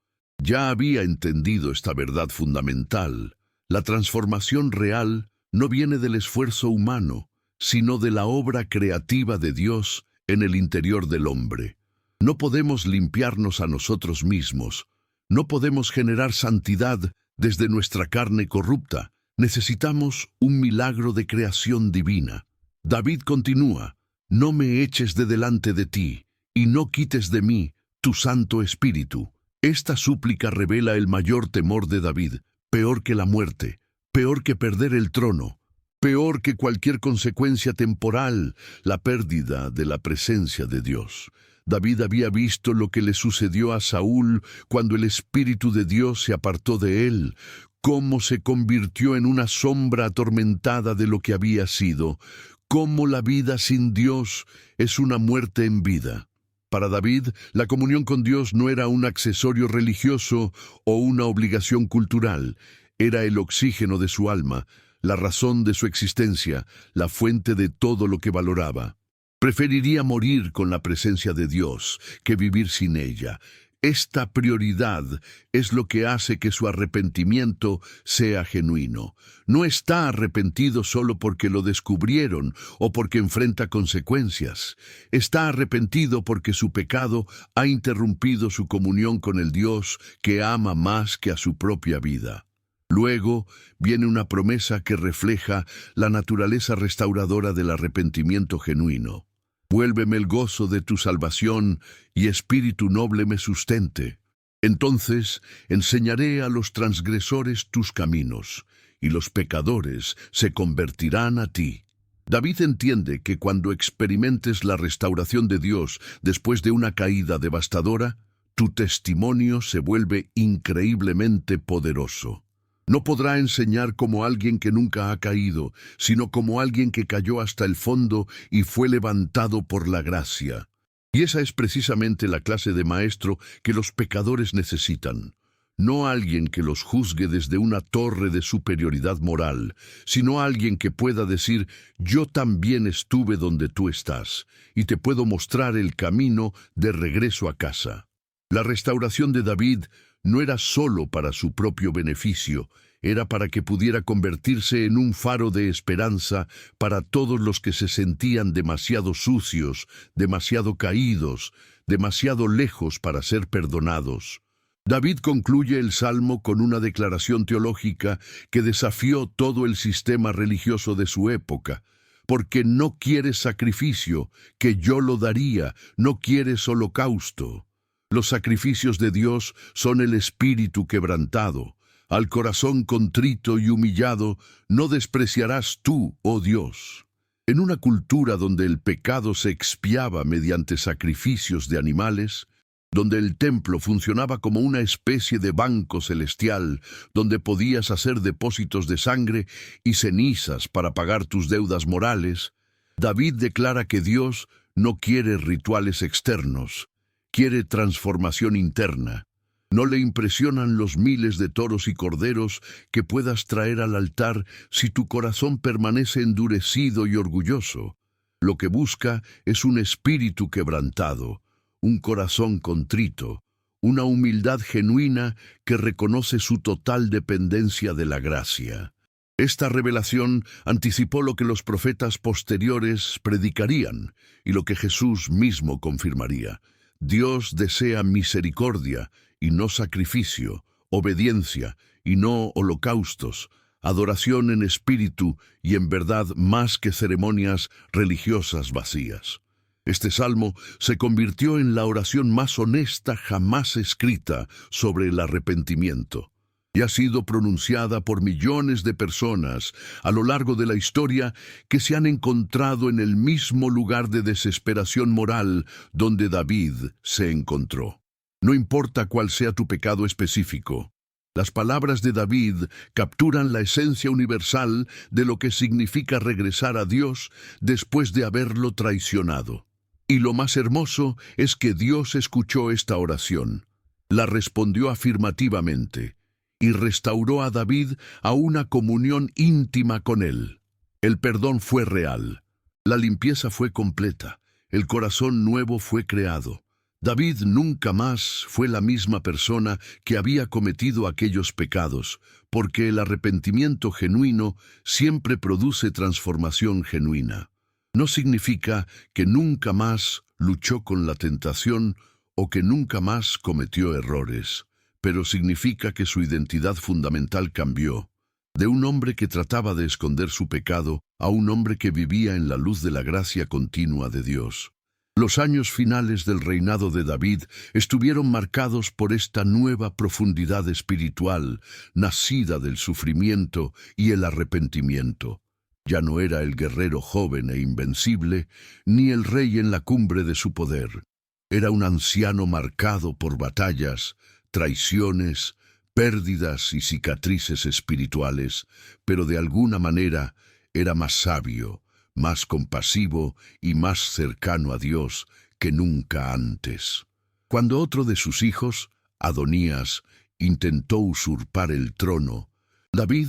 ya había entendido esta verdad fundamental. La transformación real no viene del esfuerzo humano, sino de la obra creativa de Dios en el interior del hombre. No podemos limpiarnos a nosotros mismos. No podemos generar santidad desde nuestra carne corrupta. Necesitamos un milagro de creación divina. David continúa: no me eches de delante de ti, y no quites de mí tu Santo Espíritu. Esta súplica revela el mayor temor de David: peor que la muerte, peor que perder el trono, peor que cualquier consecuencia temporal, la pérdida de la presencia de Dios. David había visto lo que le sucedió a Saúl cuando el Espíritu de Dios se apartó de él, cómo se convirtió en una sombra atormentada de lo que había sido, cómo la vida sin Dios es una muerte en vida. Para David, la comunión con Dios no era un accesorio religioso o una obligación cultural, era el oxígeno de su alma, la razón de su existencia, la fuente de todo lo que valoraba. Preferiría morir con la presencia de Dios que vivir sin ella. Esta prioridad es lo que hace que su arrepentimiento sea genuino. No está arrepentido solo porque lo descubrieron o porque enfrenta consecuencias. Está arrepentido porque su pecado ha interrumpido su comunión con el Dios que ama más que a su propia vida. Luego viene una promesa que refleja la naturaleza restauradora del arrepentimiento genuino. Vuélveme el gozo de tu salvación, y espíritu noble me sustente. Entonces enseñaré a los transgresores tus caminos, y los pecadores se convertirán a ti. David entiende que cuando experimentes la restauración de Dios después de una caída devastadora, tu testimonio se vuelve increíblemente poderoso. No podrá enseñar como alguien que nunca ha caído, sino como alguien que cayó hasta el fondo y fue levantado por la gracia. Y esa es precisamente la clase de maestro que los pecadores necesitan. No alguien que los juzgue desde una torre de superioridad moral, sino alguien que pueda decir, yo también estuve donde tú estás, y te puedo mostrar el camino de regreso a casa. La restauración de David no era solo para su propio beneficio, era para que pudiera convertirse en un faro de esperanza para todos los que se sentían demasiado sucios, demasiado caídos, demasiado lejos para ser perdonados. David concluye el Salmo con una declaración teológica que desafió todo el sistema religioso de su época. Porque no quieres sacrificio, que yo lo daría, no quieres holocausto. Los sacrificios de Dios son el espíritu quebrantado. Al corazón contrito y humillado no despreciarás tú, oh Dios. En una cultura donde el pecado se expiaba mediante sacrificios de animales, donde el templo funcionaba como una especie de banco celestial, donde podías hacer depósitos de sangre y cenizas para pagar tus deudas morales, David declara que Dios no quiere rituales externos, quiere transformación interna. No le impresionan los miles de toros y corderos que puedas traer al altar si tu corazón permanece endurecido y orgulloso. Lo que busca es un espíritu quebrantado, un corazón contrito, una humildad genuina que reconoce su total dependencia de la gracia. Esta revelación anticipó lo que los profetas posteriores predicarían y lo que Jesús mismo confirmaría. Dios desea misericordia y no sacrificio, obediencia y no holocaustos, adoración en espíritu y en verdad más que ceremonias religiosas vacías. Este salmo se convirtió en la oración más honesta jamás escrita sobre el arrepentimiento y ha sido pronunciada por millones de personas a lo largo de la historia que se han encontrado en el mismo lugar de desesperación moral donde David se encontró. No importa cuál sea tu pecado específico, las palabras de David capturan la esencia universal de lo que significa regresar a Dios después de haberlo traicionado. Y lo más hermoso es que Dios escuchó esta oración, la respondió afirmativamente y restauró a David a una comunión íntima con él. El perdón fue real, la limpieza fue completa, el corazón nuevo fue creado. David nunca más fue la misma persona que había cometido aquellos pecados, porque el arrepentimiento genuino siempre produce transformación genuina. No significa que nunca más luchó con la tentación o que nunca más cometió errores, pero significa que su identidad fundamental cambió, de un hombre que trataba de esconder su pecado a un hombre que vivía en la luz de la gracia continua de Dios. Los años finales del reinado de David estuvieron marcados por esta nueva profundidad espiritual, nacida del sufrimiento y el arrepentimiento. Ya no era el guerrero joven e invencible, ni el rey en la cumbre de su poder. Era un anciano marcado por batallas, traiciones, pérdidas y cicatrices espirituales, pero de alguna manera era más sabio, más compasivo y más cercano a Dios que nunca antes. Cuando otro de sus hijos, Adonías, intentó usurpar el trono, David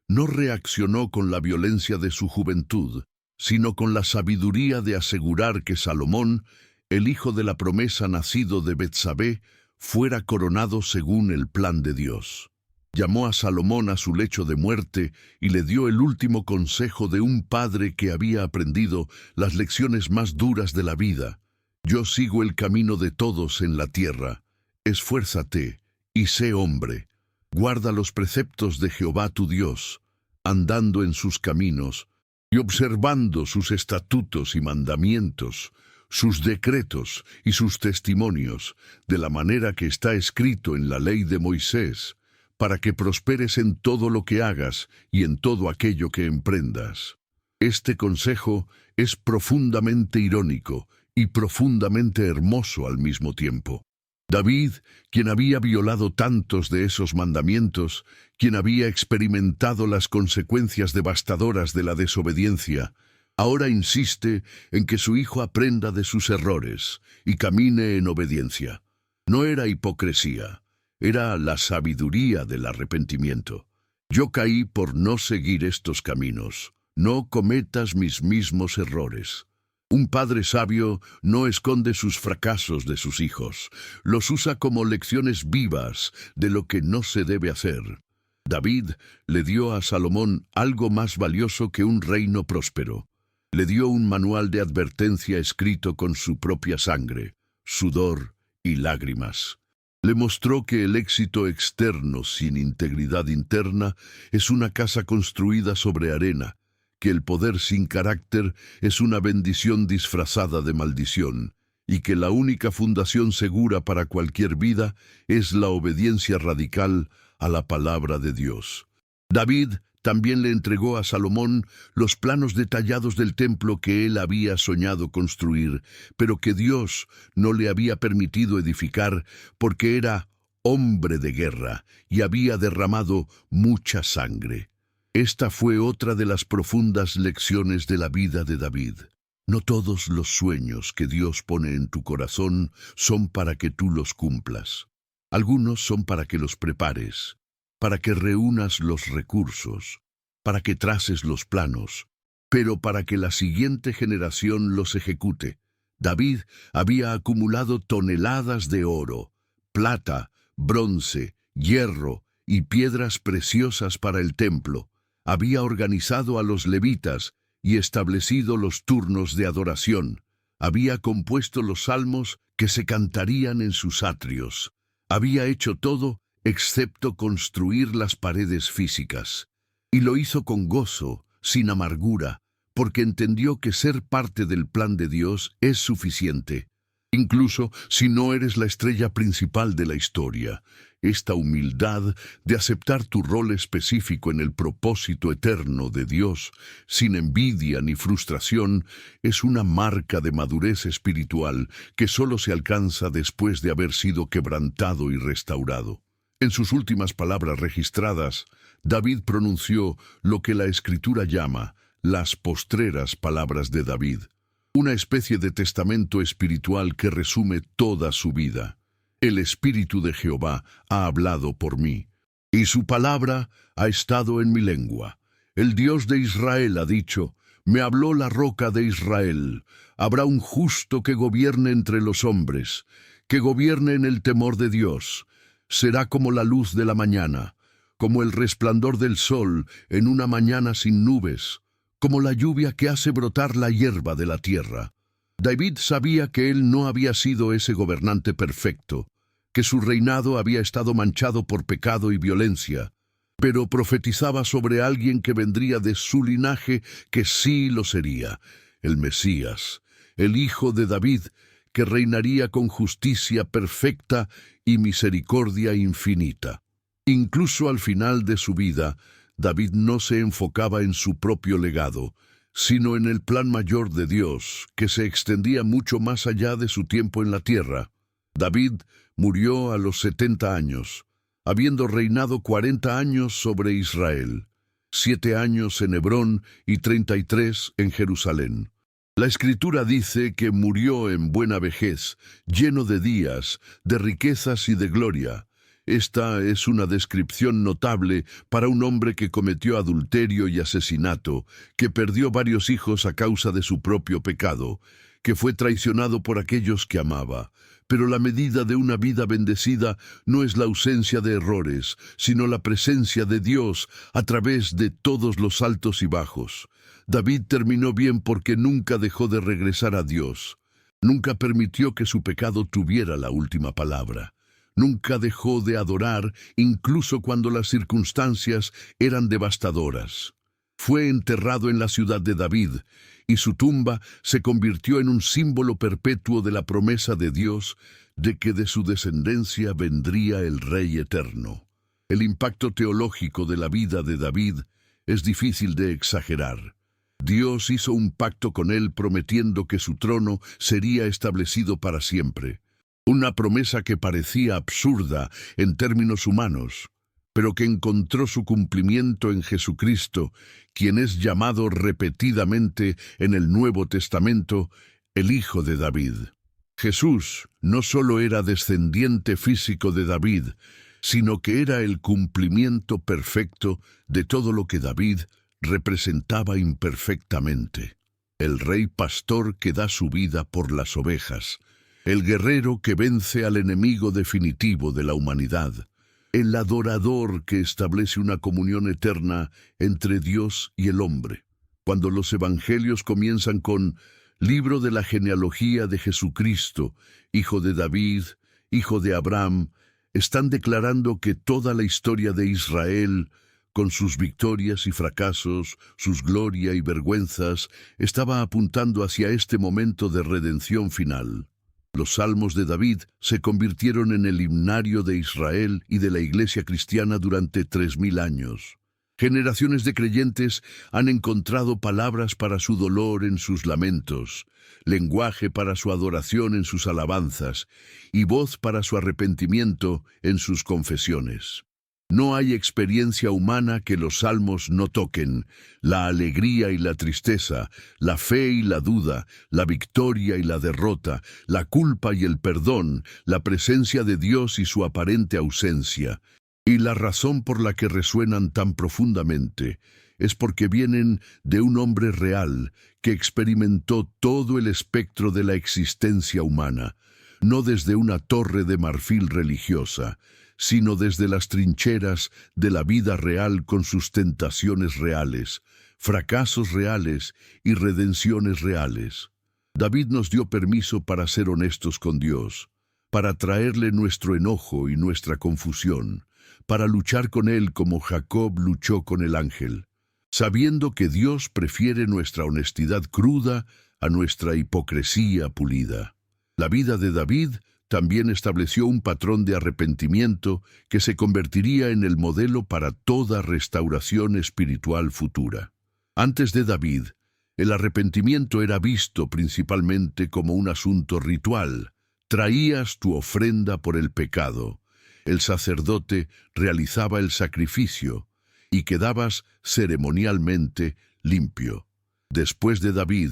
no reaccionó con la violencia de su juventud, sino con la sabiduría de asegurar que Salomón, el hijo de la promesa nacido de Betsabé, fuera coronado según el plan de Dios. Llamó a Salomón a su lecho de muerte y le dio el último consejo de un padre que había aprendido las lecciones más duras de la vida. Yo sigo el camino de todos en la tierra. Esfuérzate y sé hombre. Guarda los preceptos de Jehová tu Dios, andando en sus caminos y observando sus estatutos y mandamientos, sus decretos y sus testimonios, de la manera que está escrito en la ley de Moisés, para que prosperes en todo lo que hagas y en todo aquello que emprendas. Este consejo es profundamente irónico y profundamente hermoso al mismo tiempo. David, quien había violado tantos de esos mandamientos, quien había experimentado las consecuencias devastadoras de la desobediencia, ahora insiste en que su hijo aprenda de sus errores y camine en obediencia. No era hipocresía, era la sabiduría del arrepentimiento. Yo caí por no seguir estos caminos. No cometas mis mismos errores. Un padre sabio no esconde sus fracasos de sus hijos, los usa como lecciones vivas de lo que no se debe hacer. David le dio a Salomón algo más valioso que un reino próspero. Le dio un manual de advertencia escrito con su propia sangre, sudor y lágrimas. Le mostró que el éxito externo sin integridad interna es una casa construida sobre arena, que el poder sin carácter es una bendición disfrazada de maldición, y que la única fundación segura para cualquier vida es la obediencia radical a la palabra de Dios. David también le entregó a Salomón los planos detallados del templo que él había soñado construir, pero que Dios no le había permitido edificar porque era hombre de guerra y había derramado mucha sangre. Esta fue otra de las profundas lecciones de la vida de David. No todos los sueños que Dios pone en tu corazón son para que tú los cumplas. Algunos son para que los prepares, para que reúnas los recursos, para que traces los planos, pero para que la siguiente generación los ejecute. David había acumulado toneladas de oro, plata, bronce, hierro y piedras preciosas para el templo. Había organizado a los levitas y establecido los turnos de adoración. Había compuesto los salmos que se cantarían en sus atrios. Había hecho todo excepto construir las paredes físicas. Y lo hizo con gozo, sin amargura, porque entendió que ser parte del plan de Dios es suficiente. Incluso si no eres la estrella principal de la historia, esta humildad de aceptar tu rol específico en el propósito eterno de Dios, sin envidia ni frustración, es una marca de madurez espiritual que solo se alcanza después de haber sido quebrantado y restaurado. En sus últimas palabras registradas, David pronunció lo que la Escritura llama las postreras palabras de David, una especie de testamento espiritual que resume toda su vida. El Espíritu de Jehová ha hablado por mí, y su palabra ha estado en mi lengua. El Dios de Israel ha dicho, me habló la roca de Israel. Habrá un justo que gobierne entre los hombres, que gobierne en el temor de Dios. Será como la luz de la mañana, como el resplandor del sol en una mañana sin nubes, como la lluvia que hace brotar la hierba de la tierra. David sabía que él no había sido ese gobernante perfecto, que su reinado había estado manchado por pecado y violencia, pero profetizaba sobre alguien que vendría de su linaje que sí lo sería, el Mesías, el Hijo de David, que reinaría con justicia perfecta y misericordia infinita. Incluso al final de su vida, David no se enfocaba en su propio legado, sino en el plan mayor de Dios, que se extendía mucho más allá de su tiempo en la tierra. David murió a los 70 años, habiendo reinado 40 años sobre Israel, 7 años en Hebrón y 33 en Jerusalén. La Escritura dice que murió en buena vejez, lleno de días, de riquezas y de gloria. Esta es una descripción notable para un hombre que cometió adulterio y asesinato, que perdió varios hijos a causa de su propio pecado, que fue traicionado por aquellos que amaba. Pero la medida de una vida bendecida no es la ausencia de errores, sino la presencia de Dios a través de todos los altos y bajos. David terminó bien porque nunca dejó de regresar a Dios. Nunca permitió que su pecado tuviera la última palabra. Nunca dejó de adorar, incluso cuando las circunstancias eran devastadoras. Fue enterrado en la ciudad de David, y su tumba se convirtió en un símbolo perpetuo de la promesa de Dios de que de su descendencia vendría el Rey eterno. El impacto teológico de la vida de David es difícil de exagerar. Dios hizo un pacto con él prometiendo que su trono sería establecido para siempre. Una promesa que parecía absurda en términos humanos, pero que encontró su cumplimiento en Jesucristo, quien es llamado repetidamente en el Nuevo Testamento el Hijo de David. Jesús no solo era descendiente físico de David, sino que era el cumplimiento perfecto de todo lo que David representaba imperfectamente. El rey pastor que da su vida por las ovejas, el guerrero que vence al enemigo definitivo de la humanidad, el adorador que establece una comunión eterna entre Dios y el hombre. Cuando los evangelios comienzan con libro de la genealogía de Jesucristo, hijo de David, hijo de Abraham, están declarando que toda la historia de Israel, con sus victorias y fracasos, sus gloria y vergüenzas, estaba apuntando hacia este momento de redención final. Los salmos de David se convirtieron en el himnario de Israel y de la Iglesia cristiana durante 3000 años. Generaciones de creyentes han encontrado palabras para su dolor en sus lamentos, lenguaje para su adoración en sus alabanzas y voz para su arrepentimiento en sus confesiones. No hay experiencia humana que los salmos no toquen: la alegría y la tristeza, la fe y la duda, la victoria y la derrota, la culpa y el perdón, la presencia de Dios y su aparente ausencia. Y la razón por la que resuenan tan profundamente es porque vienen de un hombre real que experimentó todo el espectro de la existencia humana, no desde una torre de marfil religiosa, sino desde las trincheras de la vida real con sus tentaciones reales, fracasos reales y redenciones reales. David nos dio permiso para ser honestos con Dios, para traerle nuestro enojo y nuestra confusión, para luchar con él como Jacob luchó con el ángel, sabiendo que Dios prefiere nuestra honestidad cruda a nuestra hipocresía pulida. La vida de David también estableció un patrón de arrepentimiento que se convertiría en el modelo para toda restauración espiritual futura. Antes de David, el arrepentimiento era visto principalmente como un asunto ritual. Traías tu ofrenda por el pecado, el sacerdote realizaba el sacrificio y quedabas ceremonialmente limpio. Después de David,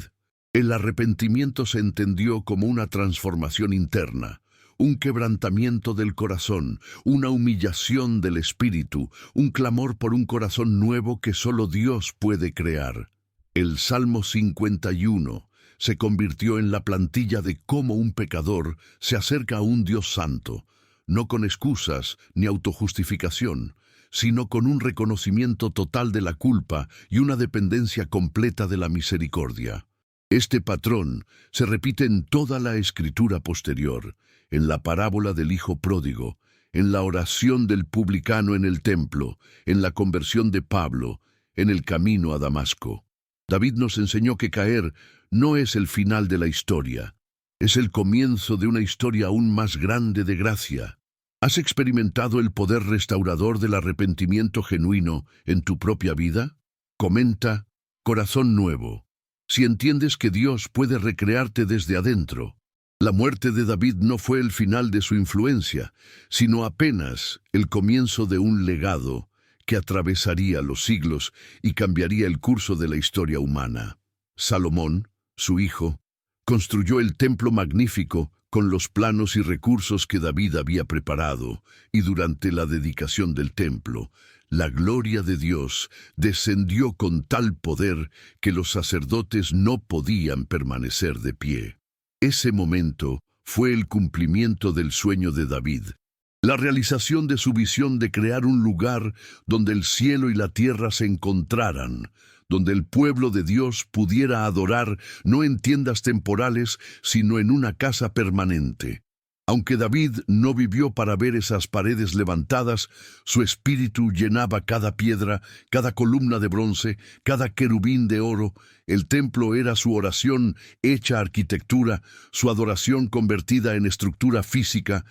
el arrepentimiento se entendió como una transformación interna, un quebrantamiento del corazón, una humillación del espíritu, un clamor por un corazón nuevo que solo Dios puede crear. El Salmo 51 se convirtió en la plantilla de cómo un pecador se acerca a un Dios santo, no con excusas ni autojustificación, sino con un reconocimiento total de la culpa y una dependencia completa de la misericordia. Este patrón se repite en toda la escritura posterior, en la parábola del hijo pródigo, en la oración del publicano en el templo, en la conversión de Pablo, en el camino a Damasco. David nos enseñó que caer no es el final de la historia, es el comienzo de una historia aún más grande de gracia. ¿Has experimentado el poder restaurador del arrepentimiento genuino en tu propia vida? Comenta, corazón nuevo. Si entiendes que Dios puede recrearte desde adentro. La muerte de David no fue el final de su influencia, sino apenas el comienzo de un legado que atravesaría los siglos y cambiaría el curso de la historia humana. Salomón, su hijo, construyó el templo magnífico con los planos y recursos que David había preparado, y durante la dedicación del templo, la gloria de Dios descendió con tal poder que los sacerdotes no podían permanecer de pie. Ese momento fue el cumplimiento del sueño de David, la realización de su visión de crear un lugar donde el cielo y la tierra se encontraran, donde el pueblo de Dios pudiera adorar no en tiendas temporales, sino en una casa permanente. Aunque David no vivió para ver esas paredes levantadas, su espíritu llenaba cada piedra, cada columna de bronce, cada querubín de oro. El templo era su oración hecha arquitectura, su adoración convertida en estructura física,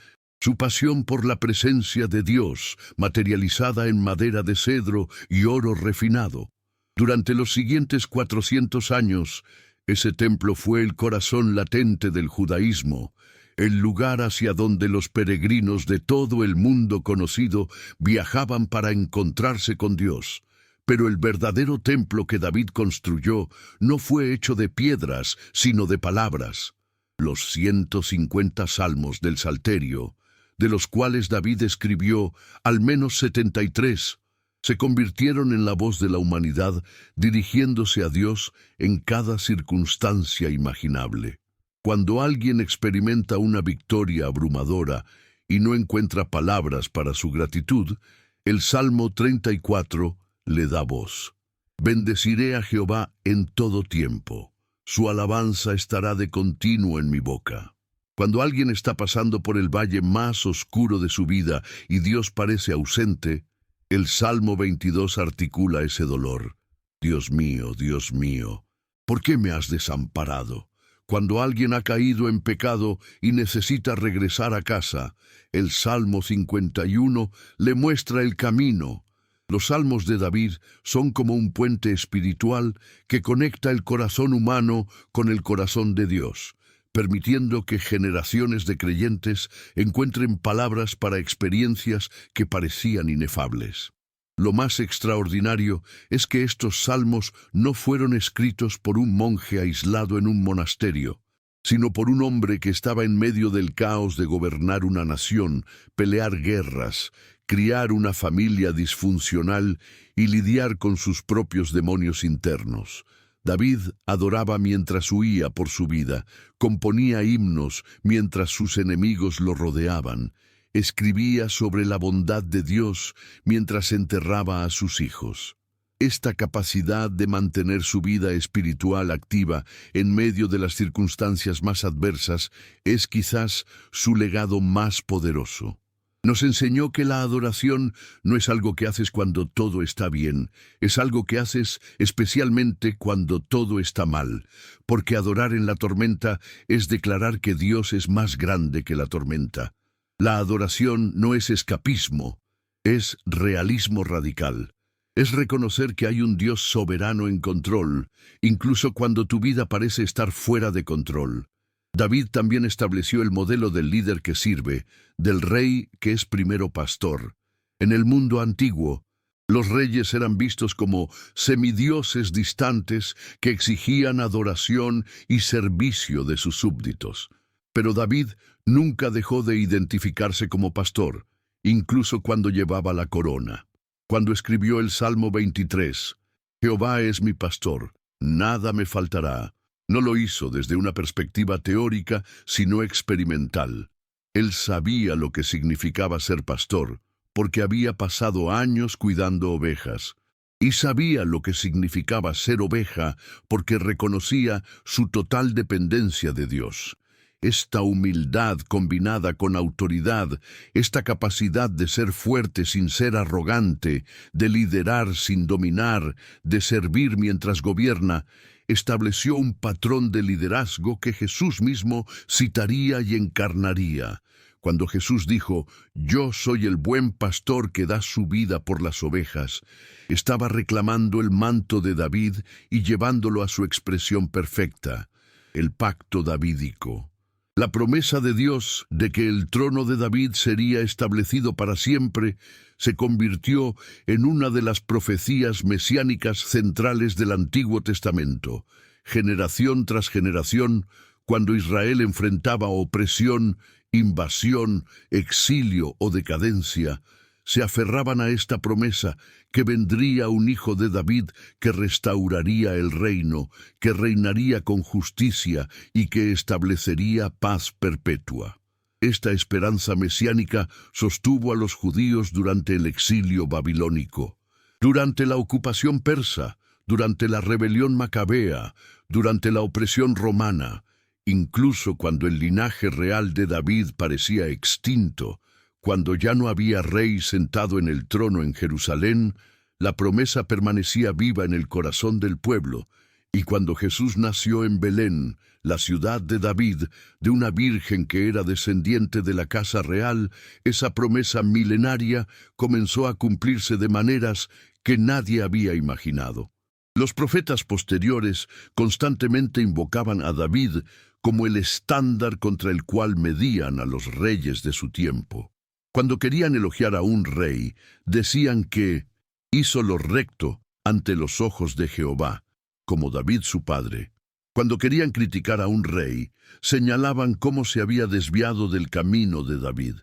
Su pasión por la presencia de Dios, materializada en madera de cedro y oro refinado. Durante los siguientes 400 años, ese templo fue el corazón latente del judaísmo, el lugar hacia donde los peregrinos de todo el mundo conocido viajaban para encontrarse con Dios. Pero el verdadero templo que David construyó no fue hecho de piedras, sino de palabras. Los 150 salmos del Salterio, de los cuales David escribió al menos 73, se convirtieron en la voz de la humanidad dirigiéndose a Dios en cada circunstancia imaginable. Cuando alguien experimenta una victoria abrumadora y no encuentra palabras para su gratitud, el Salmo 34 le da voz. Bendeciré a Jehová en todo tiempo. Su alabanza estará de continuo en mi boca. Cuando alguien está pasando por el valle más oscuro de su vida y Dios parece ausente, el Salmo 22 articula ese dolor. Dios mío, ¿por qué me has desamparado? Cuando alguien ha caído en pecado y necesita regresar a casa, el Salmo 51 le muestra el camino. Los salmos de David son como un puente espiritual que conecta el corazón humano con el corazón de Dios, permitiendo que generaciones de creyentes encuentren palabras para experiencias que parecían inefables. Lo más extraordinario es que estos salmos no fueron escritos por un monje aislado en un monasterio, sino por un hombre que estaba en medio del caos de gobernar una nación, pelear guerras, criar una familia disfuncional y lidiar con sus propios demonios internos. David adoraba mientras huía por su vida, componía himnos mientras sus enemigos lo rodeaban, escribía sobre la bondad de Dios mientras enterraba a sus hijos. Esta capacidad de mantener su vida espiritual activa en medio de las circunstancias más adversas es quizás su legado más poderoso. Nos enseñó que la adoración no es algo que haces cuando todo está bien, es algo que haces especialmente cuando todo está mal, porque adorar en la tormenta es declarar que Dios es más grande que la tormenta. La adoración no es escapismo, es realismo radical. Es reconocer que hay un Dios soberano en control, incluso cuando tu vida parece estar fuera de control. David también estableció el modelo del líder que sirve, del rey que es primero pastor. En el mundo antiguo, los reyes eran vistos como semidioses distantes que exigían adoración y servicio de sus súbditos. Pero David nunca dejó de identificarse como pastor, incluso cuando llevaba la corona. Cuando escribió el Salmo 23, Jehová es mi pastor, nada me faltará. No lo hizo desde una perspectiva teórica, sino experimental. Él sabía lo que significaba ser pastor, porque había pasado años cuidando ovejas, y sabía lo que significaba ser oveja, porque reconocía su total dependencia de Dios. Esta humildad combinada con autoridad, esta capacidad de ser fuerte sin ser arrogante, de liderar sin dominar, de servir mientras gobierna, estableció un patrón de liderazgo que Jesús mismo citaría y encarnaría. Cuando Jesús dijo, «Yo soy el buen pastor que da su vida por las ovejas», estaba reclamando el manto de David y llevándolo a su expresión perfecta, el pacto davídico. La promesa de Dios de que el trono de David sería establecido para siempre se convirtió en una de las profecías mesiánicas centrales del Antiguo Testamento. Generación tras generación, cuando Israel enfrentaba opresión, invasión, exilio o decadencia, se aferraban a esta promesa que vendría un hijo de David que restauraría el reino, que reinaría con justicia y que establecería paz perpetua. Esta esperanza mesiánica sostuvo a los judíos durante el exilio babilónico, durante la ocupación persa, durante la rebelión macabea, durante la opresión romana, incluso cuando el linaje real de David parecía extinto. Cuando ya no había rey sentado en el trono en Jerusalén, la promesa permanecía viva en el corazón del pueblo, Y cuando Jesús nació en Belén, la ciudad de David, de una virgen que era descendiente de la casa real, esa promesa milenaria comenzó a cumplirse de maneras que nadie había imaginado. Los profetas posteriores constantemente invocaban a David como el estándar contra el cual medían a los reyes de su tiempo. Cuando querían elogiar a un rey, decían que hizo lo recto ante los ojos de Jehová, como David su padre. Cuando querían criticar a un rey, señalaban cómo se había desviado del camino de David.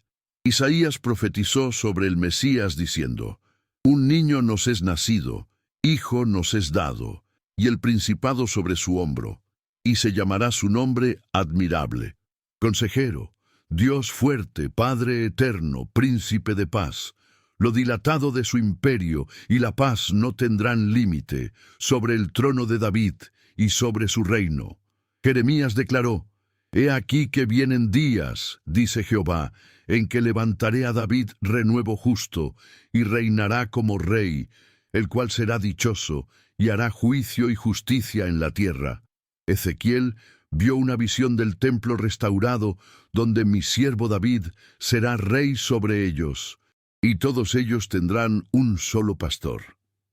Isaías profetizó sobre el Mesías diciendo: «Un niño nos es nacido, hijo nos es dado, y el principado sobre su hombro, y se llamará su nombre Admirable, Consejero, Dios fuerte, Padre eterno, Príncipe de paz. Lo dilatado de su imperio y la paz no tendrán límite sobre el trono de David y sobre su reino». Jeremías declaró: «He aquí que vienen días, dice Jehová, en que levantaré a David renuevo justo, y reinará como rey, el cual será dichoso, y hará juicio y justicia en la tierra». Ezequiel vio una visión del templo restaurado, donde mi siervo David será rey sobre ellos, y todos ellos tendrán un solo pastor.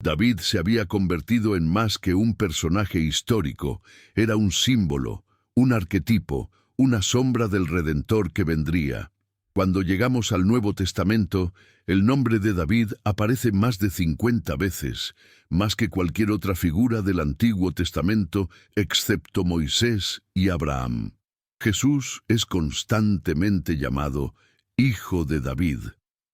David se había convertido en más que un personaje histórico, era un símbolo, un arquetipo, una sombra del Redentor que vendría. Cuando llegamos al Nuevo Testamento, el nombre de David aparece más de 50 veces, más que cualquier otra figura del Antiguo Testamento, excepto Moisés y Abraham. Jesús es constantemente llamado Hijo de David,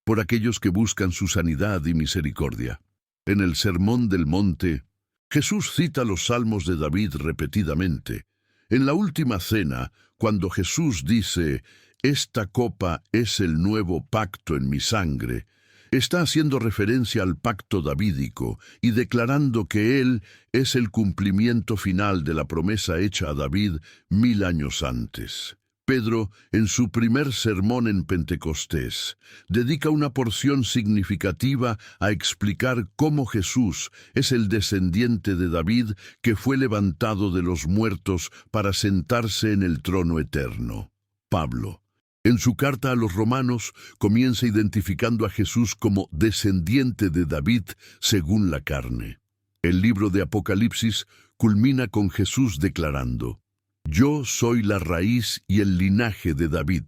por aquellos que buscan su sanidad y misericordia. En el Sermón del Monte, Jesús cita los salmos de David repetidamente. En la última cena, cuando Jesús dice: «Esta copa es el nuevo pacto en mi sangre», está haciendo referencia al pacto davídico y declarando que Él es el cumplimiento final de la promesa hecha a David 1000 años antes. Pedro, en su primer sermón en Pentecostés, dedica una porción significativa a explicar cómo Jesús es el descendiente de David que fue levantado de los muertos para sentarse en el trono eterno. Pablo, en su carta a los romanos, comienza identificando a Jesús como descendiente de David según la carne. El libro de Apocalipsis culmina con Jesús declarando: «Yo soy la raíz y el linaje de David,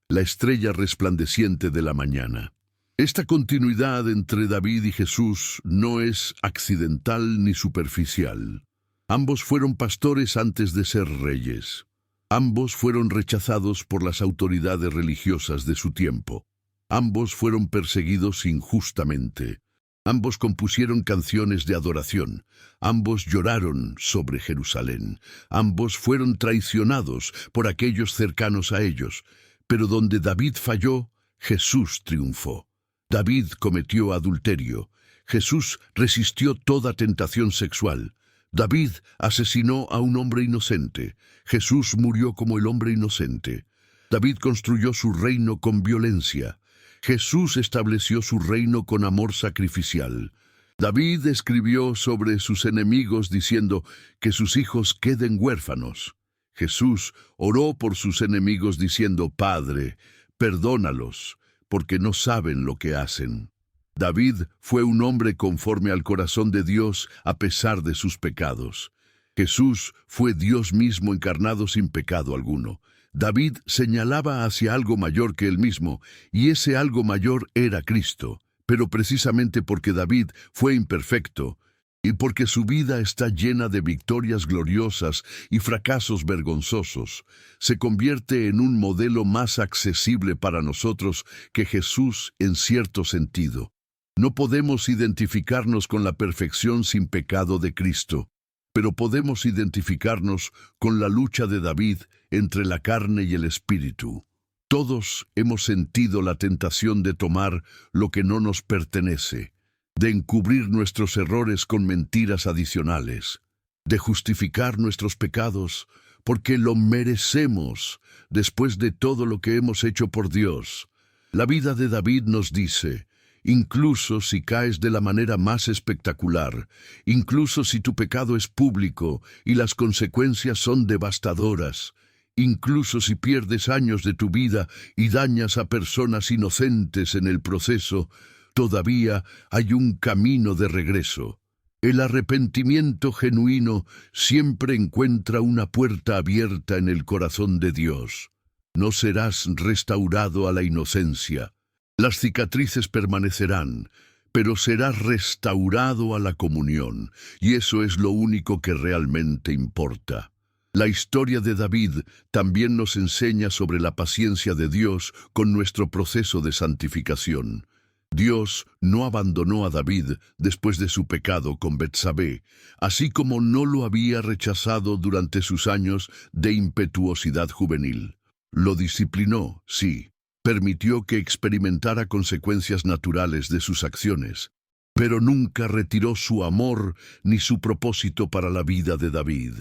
la estrella resplandeciente de la mañana». Esta continuidad entre David y Jesús no es accidental ni superficial. Ambos fueron pastores antes de ser reyes. Ambos fueron rechazados por las autoridades religiosas de su tiempo. Ambos fueron perseguidos injustamente. Ambos compusieron canciones de adoración. Ambos lloraron sobre Jerusalén. Ambos fueron traicionados por aquellos cercanos a ellos. Pero donde David falló, Jesús triunfó. David cometió adulterio. Jesús resistió toda tentación sexual. David asesinó a un hombre inocente. Jesús murió como el hombre inocente. David construyó su reino con violencia. Jesús estableció su reino con amor sacrificial. David escribió sobre sus enemigos diciendo que sus hijos queden huérfanos. Jesús oró por sus enemigos diciendo: «Padre, perdónalos, porque no saben lo que hacen». David fue un hombre conforme al corazón de Dios a pesar de sus pecados. Jesús fue Dios mismo encarnado sin pecado alguno. David señalaba hacia algo mayor que él mismo, y ese algo mayor era Cristo. Pero precisamente porque David fue imperfecto, y porque su vida está llena de victorias gloriosas y fracasos vergonzosos, se convierte en un modelo más accesible para nosotros que Jesús en cierto sentido. No podemos identificarnos con la perfección sin pecado de Cristo, pero podemos identificarnos con la lucha de David entre la carne y el espíritu. Todos hemos sentido la tentación de tomar lo que no nos pertenece, de encubrir nuestros errores con mentiras adicionales, de justificar nuestros pecados porque lo merecemos después de todo lo que hemos hecho por Dios. La vida de David nos dice: Incluso si caes de la manera más espectacular, incluso si tu pecado es público y las consecuencias son devastadoras, incluso si pierdes años de tu vida y dañas a personas inocentes en el proceso, todavía hay un camino de regreso. El arrepentimiento genuino siempre encuentra una puerta abierta en el corazón de Dios. No serás restaurado a la inocencia. Las cicatrices permanecerán, pero serás restaurado a la comunión, y eso es lo único que realmente importa. La historia de David también nos enseña sobre la paciencia de Dios con nuestro proceso de santificación. Dios no abandonó a David después de su pecado con Betsabé, así como no lo había rechazado durante sus años de impetuosidad juvenil. Lo disciplinó, sí, permitió que experimentara consecuencias naturales de sus acciones, pero nunca retiró su amor ni su propósito para la vida de David.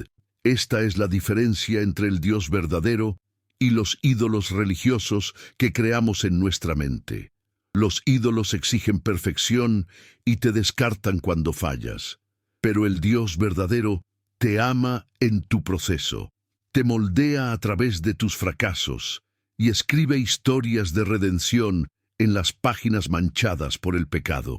Esta es la diferencia entre el Dios verdadero y los ídolos religiosos que creamos en nuestra mente. Los ídolos exigen perfección y te descartan cuando fallas, pero el Dios verdadero te ama en tu proceso, te moldea a través de tus fracasos y escribe historias de redención en las páginas manchadas por el pecado.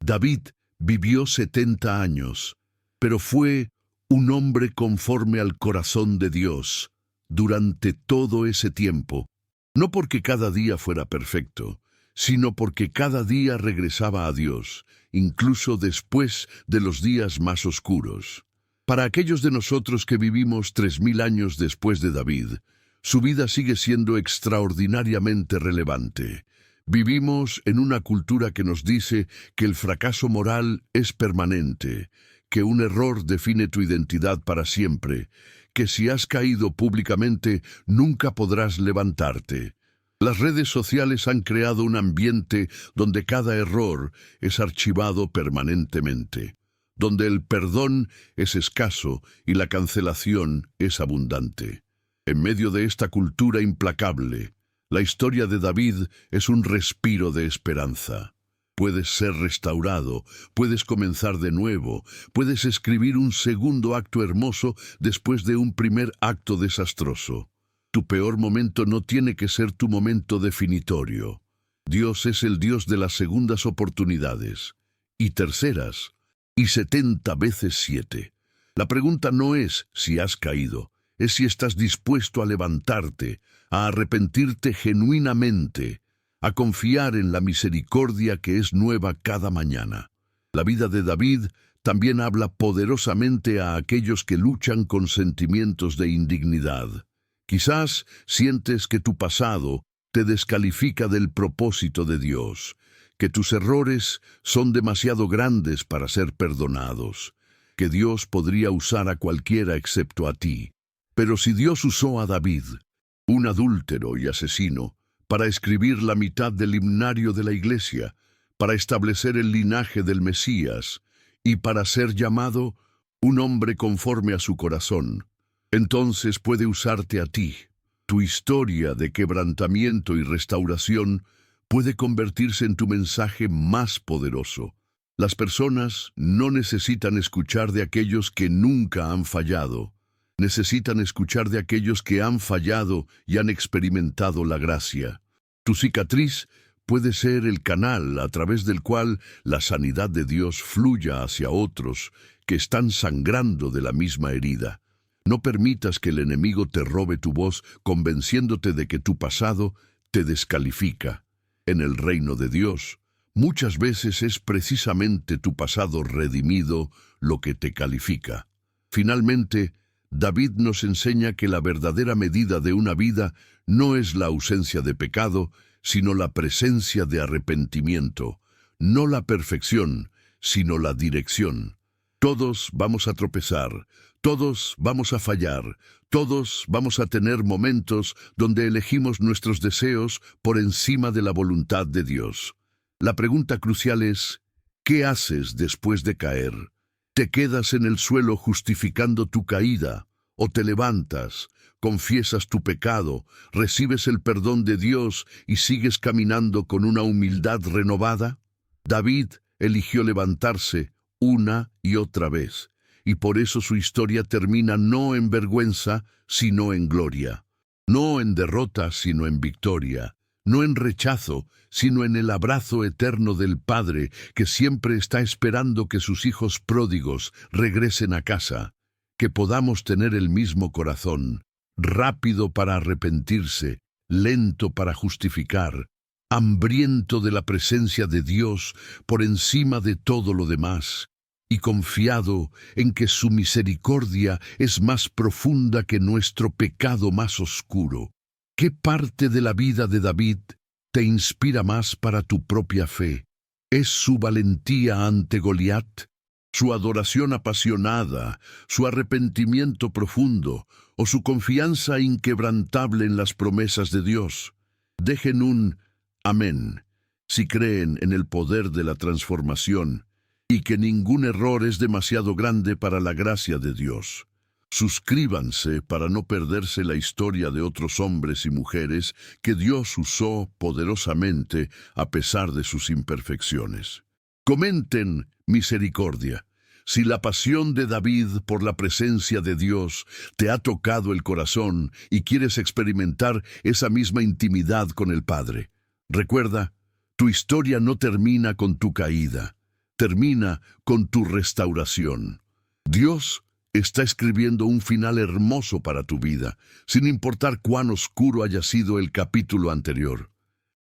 David vivió 70 años, pero fue un hombre conforme al corazón de Dios durante todo ese tiempo, no porque cada día fuera perfecto, sino porque cada día regresaba a Dios, incluso después de los días más oscuros. Para aquellos de nosotros que vivimos 3000 años después de David, su vida sigue siendo extraordinariamente relevante. Vivimos en una cultura que nos dice que el fracaso moral es permanente, que un error define tu identidad para siempre, que si has caído públicamente nunca podrás levantarte. Las redes sociales han creado un ambiente donde cada error es archivado permanentemente, donde el perdón es escaso y la cancelación es abundante. En medio de esta cultura implacable, la historia de David es un respiro de esperanza. Puedes ser restaurado, puedes comenzar de nuevo, puedes escribir un segundo acto hermoso después de un primer acto desastroso. Tu peor momento no tiene que ser tu momento definitorio. Dios es el Dios de las segundas oportunidades, y terceras, y 70 veces 7. La pregunta no es si has caído, es si estás dispuesto a levantarte, a arrepentirte genuinamente, a confiar en la misericordia que es nueva cada mañana. La vida de David también habla poderosamente a aquellos que luchan con sentimientos de indignidad. Quizás sientes que tu pasado te descalifica del propósito de Dios, que tus errores son demasiado grandes para ser perdonados, que Dios podría usar a cualquiera excepto a ti. Pero si Dios usó a David, un adúltero y asesino, para escribir la mitad del himnario de la Iglesia, para establecer el linaje del Mesías y para ser llamado un hombre conforme a su corazón, entonces puede usarte a ti. Tu historia de quebrantamiento y restauración puede convertirse en tu mensaje más poderoso. Las personas no necesitan escuchar de aquellos que nunca han fallado. Necesitan escuchar de aquellos que han fallado y han experimentado la gracia. Tu cicatriz puede ser el canal a través del cual la sanidad de Dios fluya hacia otros que están sangrando de la misma herida. No permitas que el enemigo te robe tu voz convenciéndote de que tu pasado te descalifica. En el reino de Dios, muchas veces es precisamente tu pasado redimido lo que te califica. Finalmente, David nos enseña que la verdadera medida de una vida no es la ausencia de pecado, sino la presencia de arrepentimiento, no la perfección, sino la dirección. Todos vamos a tropezar, todos vamos a fallar, todos vamos a tener momentos donde elegimos nuestros deseos por encima de la voluntad de Dios. La pregunta crucial es, ¿qué haces después de caer? ¿Te quedas en el suelo justificando tu caída? ¿O te levantas, confiesas tu pecado, recibes el perdón de Dios y sigues caminando con una humildad renovada? David eligió levantarse una y otra vez, y por eso su historia termina no en vergüenza, sino en gloria. No en derrota, sino en victoria. No en rechazo, sino en el abrazo eterno del Padre que siempre está esperando que sus hijos pródigos regresen a casa. Que podamos tener el mismo corazón, rápido para arrepentirse, lento para justificar, hambriento de la presencia de Dios por encima de todo lo demás, y confiado en que su misericordia es más profunda que nuestro pecado más oscuro. ¿Qué parte de la vida de David te inspira más para tu propia fe? ¿Es su valentía ante Goliat? ¿Su adoración apasionada, su arrepentimiento profundo o su confianza inquebrantable en las promesas de Dios? Dejen un amén si creen en el poder de la transformación y que ningún error es demasiado grande para la gracia de Dios. Suscríbanse para no perderse la historia de otros hombres y mujeres que Dios usó poderosamente a pesar de sus imperfecciones. Comenten misericordia. Si la pasión de David por la presencia de Dios te ha tocado el corazón y quieres experimentar esa misma intimidad con el Padre, recuerda, tu historia no termina con tu caída, termina con tu restauración. Dios está escribiendo un final hermoso para tu vida, sin importar cuán oscuro haya sido el capítulo anterior.